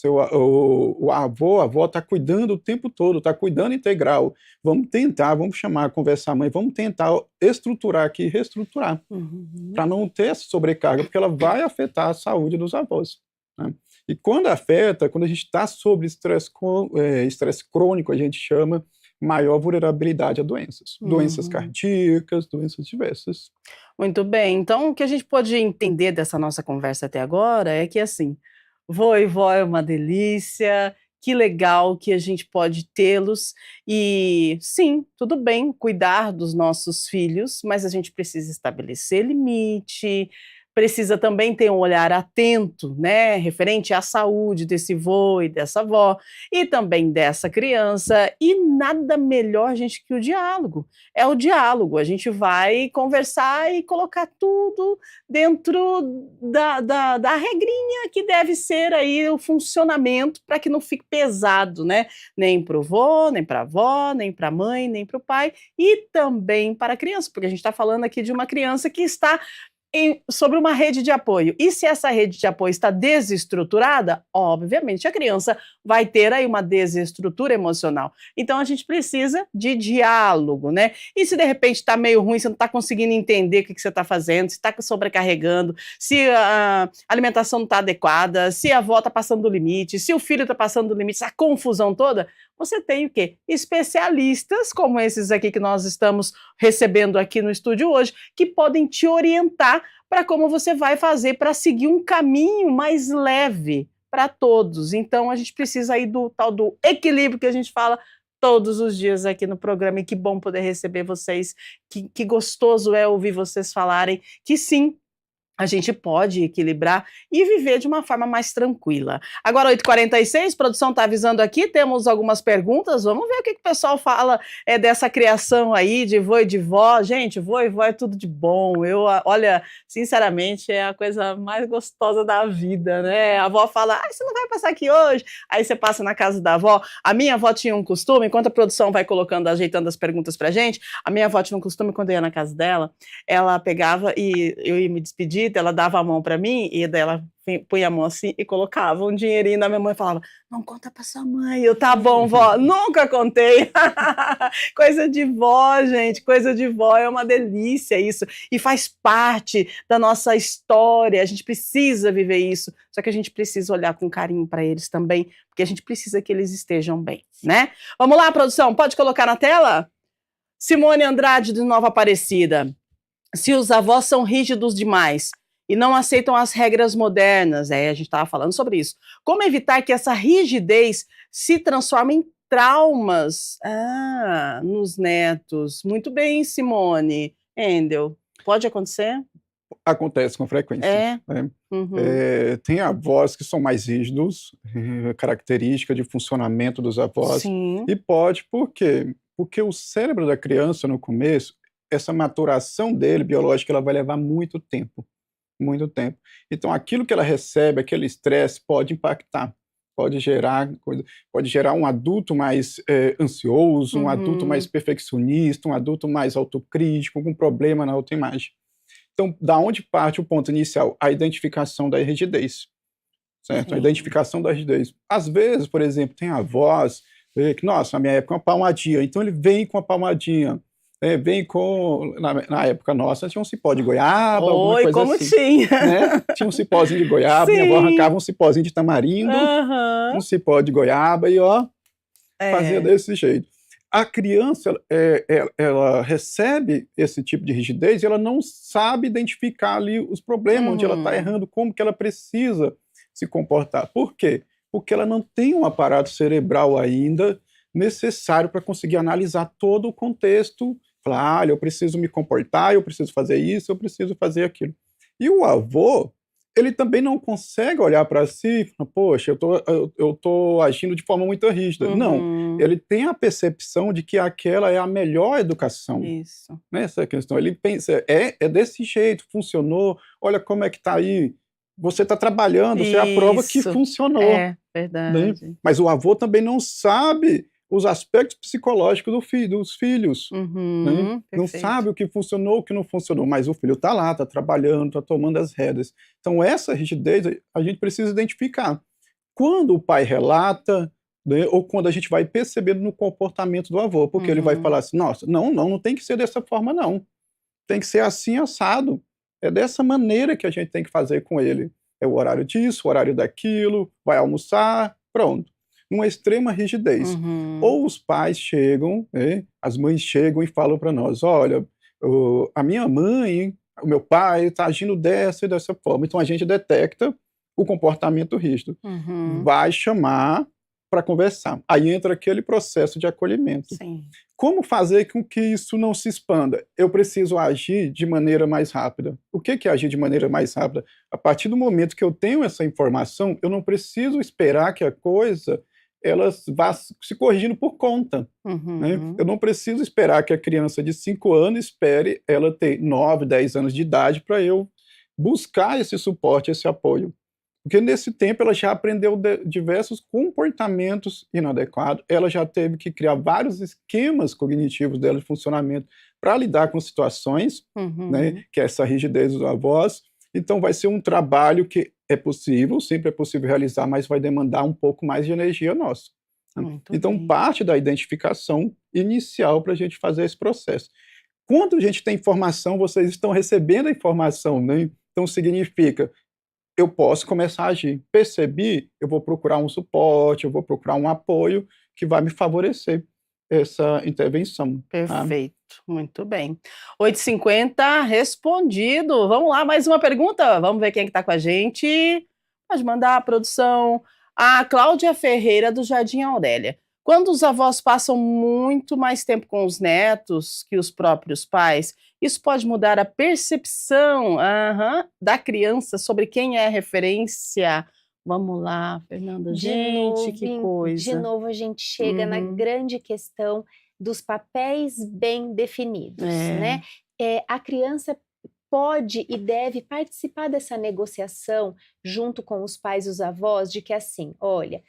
S3: O avô, a avó está cuidando o tempo todo, está cuidando integral. Vamos tentar, vamos chamar, conversar a mãe, vamos tentar estruturar aqui, reestruturar, para não ter essa sobrecarga, porque ela vai afetar a saúde dos avós. Né? E quando afeta, quando a gente está sob estresse crônico, a gente chama maior vulnerabilidade a doenças. Doenças cardíacas, doenças diversas.
S1: Muito bem, então o que a gente pode entender dessa nossa conversa até agora é que assim, vô e vó é uma delícia, que legal que a gente pode tê-los e sim, tudo bem cuidar dos nossos filhos, mas a gente precisa estabelecer limite, precisa também ter um olhar atento, né, referente à saúde desse vô e dessa avó e também dessa criança e nada melhor, gente, que o diálogo. É o diálogo, a gente vai conversar e colocar tudo dentro da regrinha que deve ser aí o funcionamento para que não fique pesado, né, nem para o vô, nem para a avó, nem para a mãe, nem para o pai e também para a criança, porque a gente está falando aqui de uma criança que está sobre uma rede de apoio. E se essa rede de apoio está desestruturada, obviamente a criança vai ter aí uma desestrutura emocional. Então a gente precisa de diálogo, né? E se de repente está meio ruim, você não está conseguindo entender o que você está fazendo, se está sobrecarregando, se a alimentação não está adequada, se a avó está passando do limite, se o filho está passando do limite, essa confusão toda, você tem o quê? Especialistas como esses aqui que nós estamos recebendo aqui no estúdio hoje, que podem te orientar para como você vai fazer para seguir um caminho mais leve para todos. Então a gente precisa aí do tal do equilíbrio que a gente fala todos os dias aqui no programa e que bom poder receber vocês, que gostoso é ouvir vocês falarem que sim, a gente pode equilibrar e viver de uma forma mais tranquila. Agora, 8h46, produção está avisando aqui, temos algumas perguntas, vamos ver o que o pessoal fala dessa criação aí de vô e de vó. Gente, vô e vó é tudo de bom, olha, sinceramente, é a coisa mais gostosa da vida, né? A avó fala, você não vai passar aqui hoje? Aí você passa na casa da avó. A minha avó tinha um costume, enquanto a produção vai colocando, ajeitando as perguntas pra gente, a minha avó tinha um costume, quando eu ia na casa dela, ela pegava e eu ia me despedir, acredita? Ela dava a mão para mim e daí ela punha a mão assim e colocava um dinheirinho na minha mão e falava: não conta para sua mãe. Eu, tá bom, vó, nunca contei. Coisa de vó, gente, coisa de vó, é uma delícia isso. E faz parte da nossa história, a gente precisa viver isso, só que a gente precisa olhar com carinho para eles também, porque a gente precisa que eles estejam bem, né? Vamos lá, produção, pode colocar na tela? Simone Andrade, de Nova Aparecida. Se os avós são rígidos demais e não aceitam as regras modernas, a gente estava falando sobre isso, como evitar que essa rigidez se transforme em traumas nos netos? Muito bem, Simone. Endel, pode acontecer?
S3: Acontece com frequência. Né? Tem avós que são mais rígidos, característica de funcionamento dos avós.
S1: Sim.
S3: E pode, por quê? Porque o cérebro da criança, no começo, essa maturação dele, biológica, ela vai levar muito tempo. Muito tempo. Então, aquilo que ela recebe, aquele estresse, pode impactar. Pode gerar um adulto mais ansioso, um adulto mais perfeccionista, um adulto mais autocrítico, com problema na autoimagem. Então, da onde parte o ponto inicial? A identificação da rigidez. Certo? A identificação da rigidez. Às vezes, por exemplo, tem avós que, nossa, na minha época, uma palmadinha. Então, ele vem com a palmadinha. Vem com... Na época nossa, tinha um cipó de goiaba, alguma coisa
S1: como
S3: assim.
S1: tinha?
S3: Né? Tinha um cipózinho de goiaba, minha avó arrancava um cipózinho de tamarindo, um cipó de goiaba e, fazia desse jeito. A criança, ela recebe esse tipo de rigidez e ela não sabe identificar ali os problemas, onde ela está errando, como que ela precisa se comportar. Por quê? Porque ela não tem um aparato cerebral ainda necessário para conseguir analisar todo o contexto. Falar, olha, eu preciso me comportar, eu preciso fazer isso, eu preciso fazer aquilo. E o avô, ele também não consegue olhar para si e falar, poxa, eu tô agindo de forma muito rígida. Não, ele tem a percepção de que aquela é a melhor educação.
S1: Isso.
S3: Nessa questão, ele pensa, é desse jeito, funcionou, olha como é que tá aí, você está trabalhando, você é a prova que funcionou.
S1: É verdade.
S3: Né? Mas o avô também não sabe os aspectos psicológicos dos filhos. Né? Não sabe o que funcionou, o que não funcionou, mas o filho está lá, está trabalhando, está tomando as rédeas. Então, essa rigidez a gente precisa identificar. Quando o pai relata, né, ou quando a gente vai percebendo no comportamento do avô, porque ele vai falar assim, nossa, não tem que ser dessa forma, não. Tem que ser assim, assado. É dessa maneira que a gente tem que fazer com ele. É o horário disso, o horário daquilo, vai almoçar, pronto. Uma extrema rigidez. Ou os pais chegam, né, as mães chegam e falam para nós, olha, a minha mãe, o meu pai está agindo dessa e dessa forma. Então a gente detecta o comportamento rígido. Vai chamar para conversar. Aí entra aquele processo de acolhimento.
S1: Sim.
S3: Como fazer com que isso não se expanda? Eu preciso agir de maneira mais rápida. O que é agir de maneira mais rápida? A partir do momento que eu tenho essa informação, eu não preciso esperar que a coisa ela vá se corrigindo por conta. Né? Eu não preciso esperar que a criança de 5 anos espere ela ter 9, 10 anos de idade para eu buscar esse suporte, esse apoio. Porque nesse tempo ela já aprendeu diversos comportamentos inadequados, ela já teve que criar vários esquemas cognitivos dela de funcionamento para lidar com situações, né, que é essa rigidez dos avós. Então vai ser um trabalho que é possível, sempre é possível realizar, mas vai demandar um pouco mais de energia nossa. Então parte da identificação inicial para a gente fazer esse processo. Quando a gente tem informação, vocês estão recebendo a informação, né? Então significa eu posso começar a agir. Percebi, eu vou procurar um suporte, eu vou procurar um apoio que vai me favorecer essa intervenção.
S1: Perfeito, muito bem. 8h50, respondido. Vamos lá, mais uma pergunta? Vamos ver quem é que está com a gente. Pode mandar a produção. A Cláudia Ferreira, do Jardim Aurélia. Quando os avós passam muito mais tempo com os netos que os próprios pais, isso pode mudar a percepção da criança sobre quem é referência. Vamos lá, Fernanda. Gente, que coisa.
S2: De novo a gente chega na grande questão dos papéis bem definidos, né? A criança pode e deve participar dessa negociação junto com os pais e os avós, de que assim, olha,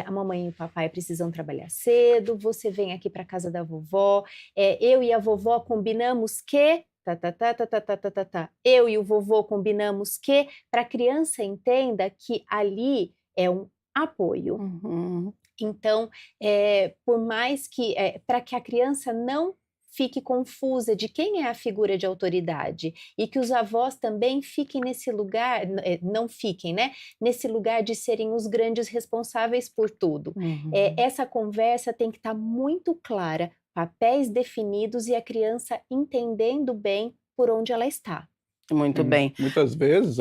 S2: a mamãe e o papai precisam trabalhar cedo, você vem aqui para casa da vovó, eu e a vovó combinamos que Eu e o vovô combinamos que, para a criança entenda que ali é um apoio.
S1: Uhum.
S2: Então, por mais que, para que a criança não fique confusa de quem é a figura de autoridade e que os avós também fiquem nesse lugar, não fiquem, né? Nesse lugar de serem os grandes responsáveis por tudo.
S1: Uhum.
S2: Essa conversa tem que estar muito clara, papéis definidos e a criança entendendo bem por onde ela está.
S1: Muito bem.
S3: Muitas vezes,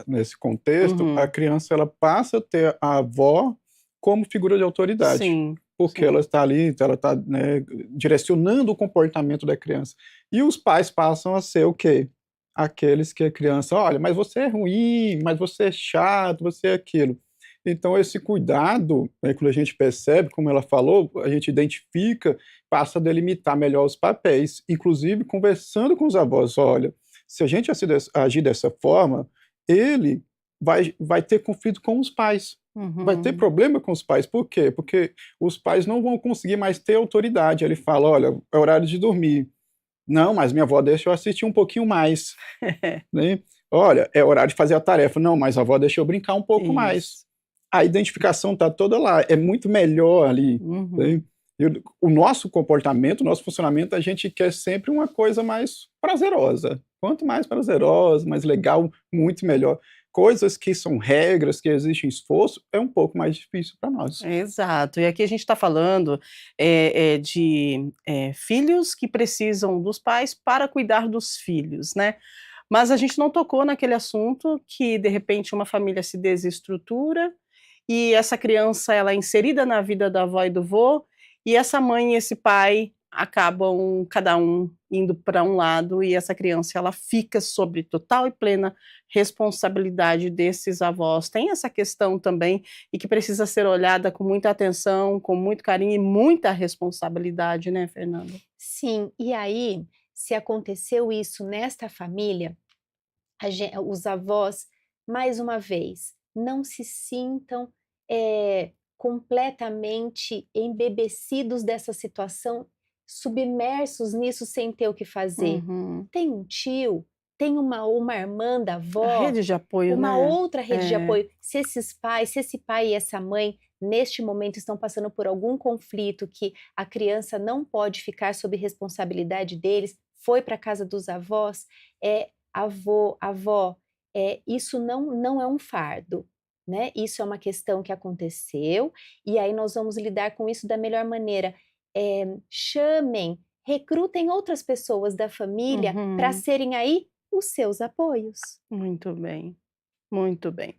S3: nesse contexto,
S1: Uhum.
S3: a criança ela passa a ter a avó como figura de autoridade.
S1: Sim.
S3: Porque
S1: sim.
S3: ela está ali, ela está, né, direcionando o comportamento da criança. E os pais passam a ser o quê? Aqueles que a criança, olha, mas você é ruim, mas você é chato, você é aquilo. Então, esse cuidado, né, quando a gente percebe, como ela falou, a gente identifica, passa a delimitar melhor os papéis, inclusive conversando com os avós. Olha, se a gente agir dessa forma, ele vai ter conflito com os pais. Vai ter
S1: Uhum.
S3: problema com os pais. Por quê? Porque os pais não vão conseguir mais ter autoridade. Ele fala, olha, é horário de dormir. Não, mas minha avó deixa eu assistir um pouquinho mais. Né? Olha, é horário de fazer a tarefa. Não, mas a avó deixa eu brincar um pouco mais.
S1: Isso.
S3: A identificação está toda lá. É muito melhor ali.
S1: Uhum.
S3: Né? E o nosso comportamento, o nosso funcionamento, a gente quer sempre uma coisa mais prazerosa. Quanto mais prazerosa, mais legal, muito melhor. Coisas que são regras, que exigem esforço, é um pouco mais difícil para nós.
S1: Exato. E aqui a gente está falando de filhos que precisam dos pais para cuidar dos filhos, né? Mas a gente não tocou naquele assunto que, de repente, uma família se desestrutura e essa criança ela é inserida na vida da avó e do vô, e essa mãe e esse pai acabam cada um indo para um lado e essa criança ela fica sob total e plena responsabilidade desses avós. Tem essa questão também e que precisa ser olhada com muita atenção, com muito carinho e muita responsabilidade, né, Fernanda?
S2: Sim, e aí, se aconteceu isso nesta família, os avós, mais uma vez, não se sintam completamente embebecidos dessa situação, submersos nisso sem ter o que fazer.
S1: Uhum.
S2: Tem um tio, tem uma irmã da
S1: A
S2: avó,
S1: rede de apoio,
S2: uma
S1: né?
S2: outra rede de apoio. Se esse pai e essa mãe, neste momento, estão passando por algum conflito que a criança não pode ficar sob responsabilidade deles, foi para a casa dos avós, avó, isso não é um fardo, né? Isso é uma questão que aconteceu, e aí nós vamos lidar com isso da melhor maneira. Chamem, recrutem outras pessoas da família para serem aí os seus apoios.
S1: Muito bem. Muito bem.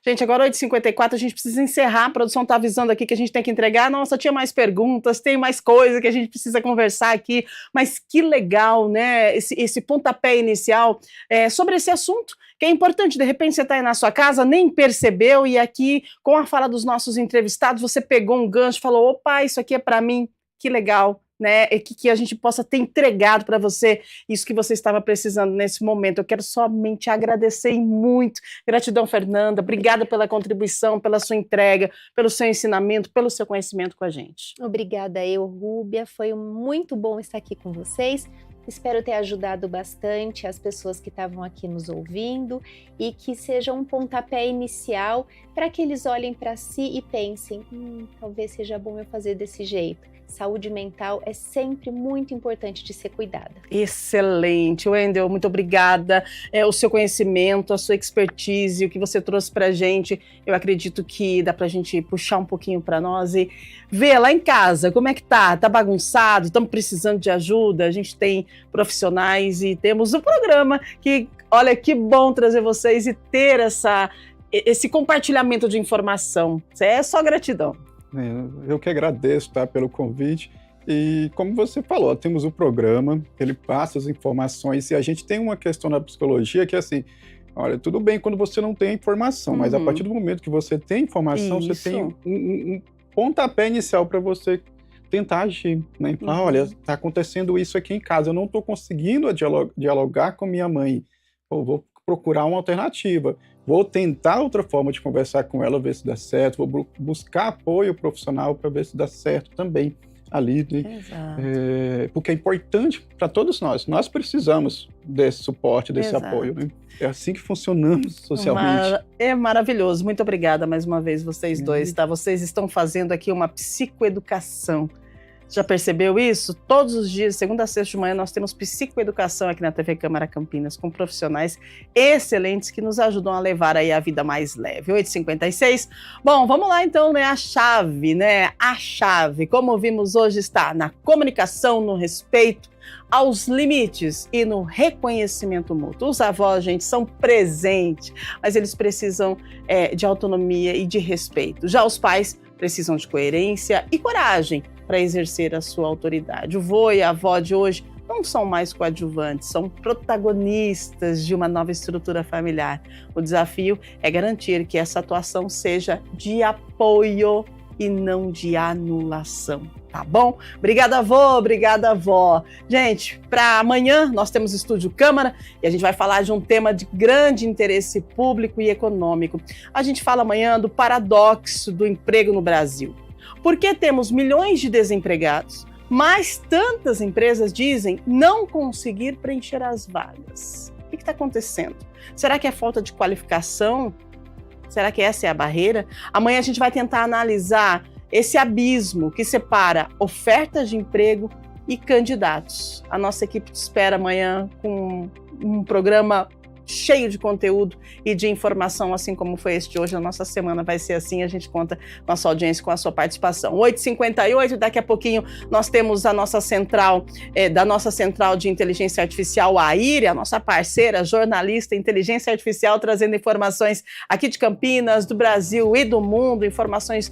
S1: Gente, agora 8h54, a gente precisa encerrar, a produção está avisando aqui que a gente tem que entregar. Nossa, tinha mais perguntas, tem mais coisa que a gente precisa conversar aqui, mas que legal, né, esse pontapé inicial sobre esse assunto, que é importante. De repente você está aí na sua casa, nem percebeu, e aqui, com a fala dos nossos entrevistados, você pegou um gancho, falou, opa, isso aqui é para mim, que legal, né, que a gente possa ter entregado para você isso que você estava precisando nesse momento. Eu quero somente agradecer muito. Gratidão, Fernanda. Obrigada pela contribuição, pela sua entrega, pelo seu ensinamento, pelo seu conhecimento com a gente.
S2: Obrigada, Rúbia. Foi muito bom estar aqui com vocês. Espero ter ajudado bastante as pessoas que estavam aqui nos ouvindo e que seja um pontapé inicial para que eles olhem para si e pensem, talvez seja bom eu fazer desse jeito. Saúde mental é sempre muito importante de ser cuidada.
S1: Excelente, Wendel, muito obrigada. O seu conhecimento, a sua expertise, o que você trouxe pra gente, eu acredito que dá pra gente puxar um pouquinho para nós e ver lá em casa como é que tá bagunçado, estamos precisando de ajuda, a gente tem profissionais e temos um programa que, olha, que bom trazer vocês e ter esse compartilhamento de informação. É só gratidão.
S3: Eu que agradeço, tá, pelo convite. E como você falou, temos o programa, ele passa as informações, e a gente tem uma questão na psicologia que é assim, olha, tudo bem quando você não tem informação, mas a partir do momento que você tem informação,
S1: Isso.
S3: você tem um pontapé inicial para você tentar agir, né? Falar, olha, está acontecendo isso aqui em casa, eu não estou conseguindo dialogar com minha mãe, vou procurar uma alternativa. Vou tentar outra forma de conversar com ela, ver se dá certo, vou buscar apoio profissional para ver se dá certo também. ali, né? Porque é importante para todos nós. Nós precisamos desse suporte, desse apoio, né? É assim que funcionamos socialmente.
S1: É maravilhoso. Muito obrigada mais uma vez, vocês dois, tá? Vocês estão fazendo aqui uma psicoeducação. Já percebeu isso? Todos os dias, segunda a sexta de manhã, nós temos psicoeducação aqui na TV Câmara Campinas, com profissionais excelentes que nos ajudam a levar aí a vida mais leve. 8h56. Bom, vamos lá então, né? A chave, como vimos hoje, está na comunicação, no respeito aos limites e no reconhecimento mútuo. Os avós, gente, são presentes, mas eles precisam de autonomia e de respeito. Já os pais precisam de coerência e coragem para exercer a sua autoridade. O vô e a avó de hoje não são mais coadjuvantes, são protagonistas de uma nova estrutura familiar. O desafio é garantir que essa atuação seja de apoio e não de anulação, tá bom? Obrigada, avô, obrigada, avó. Gente, para amanhã nós temos Estúdio Câmara e a gente vai falar de um tema de grande interesse público e econômico. A gente fala amanhã do paradoxo do emprego no Brasil. Por que temos milhões de desempregados, mas tantas empresas dizem não conseguir preencher as vagas? O que está acontecendo? Será que é falta de qualificação? Será que essa é a barreira? Amanhã a gente vai tentar analisar esse abismo que separa ofertas de emprego e candidatos. A nossa equipe te espera amanhã com um programa cheio de conteúdo e de informação, assim como foi este hoje. A nossa semana vai ser assim, a gente conta nossa audiência com a sua participação. 8h58, daqui a pouquinho nós temos a nossa central, da nossa central de inteligência artificial, a Aire, a nossa parceira, jornalista, inteligência artificial, trazendo informações aqui de Campinas, do Brasil e do mundo, informações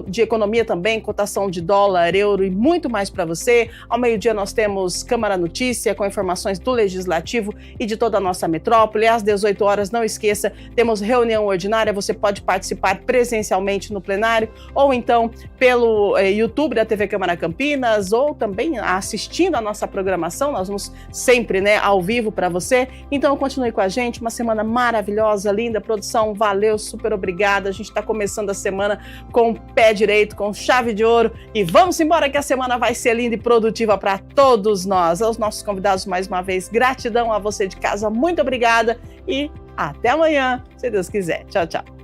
S1: de economia também, cotação de dólar, euro e muito mais para você. Ao meio-dia nós temos Câmara Notícia, com informações do Legislativo e de toda a nossa metrópole. Às 18 horas, não esqueça, temos reunião ordinária, você pode participar presencialmente no plenário ou então pelo YouTube da TV Câmara Campinas ou também assistindo a nossa programação, nós vamos sempre, né, ao vivo para você. Então continue com a gente, uma semana maravilhosa, linda, produção, valeu, super obrigada, a gente está começando a semana com o pé direito, com chave de ouro e vamos embora que a semana vai ser linda e produtiva para todos nós. Aos nossos convidados mais uma vez, gratidão a você de casa, muito obrigada e até amanhã, se Deus quiser. Tchau, tchau.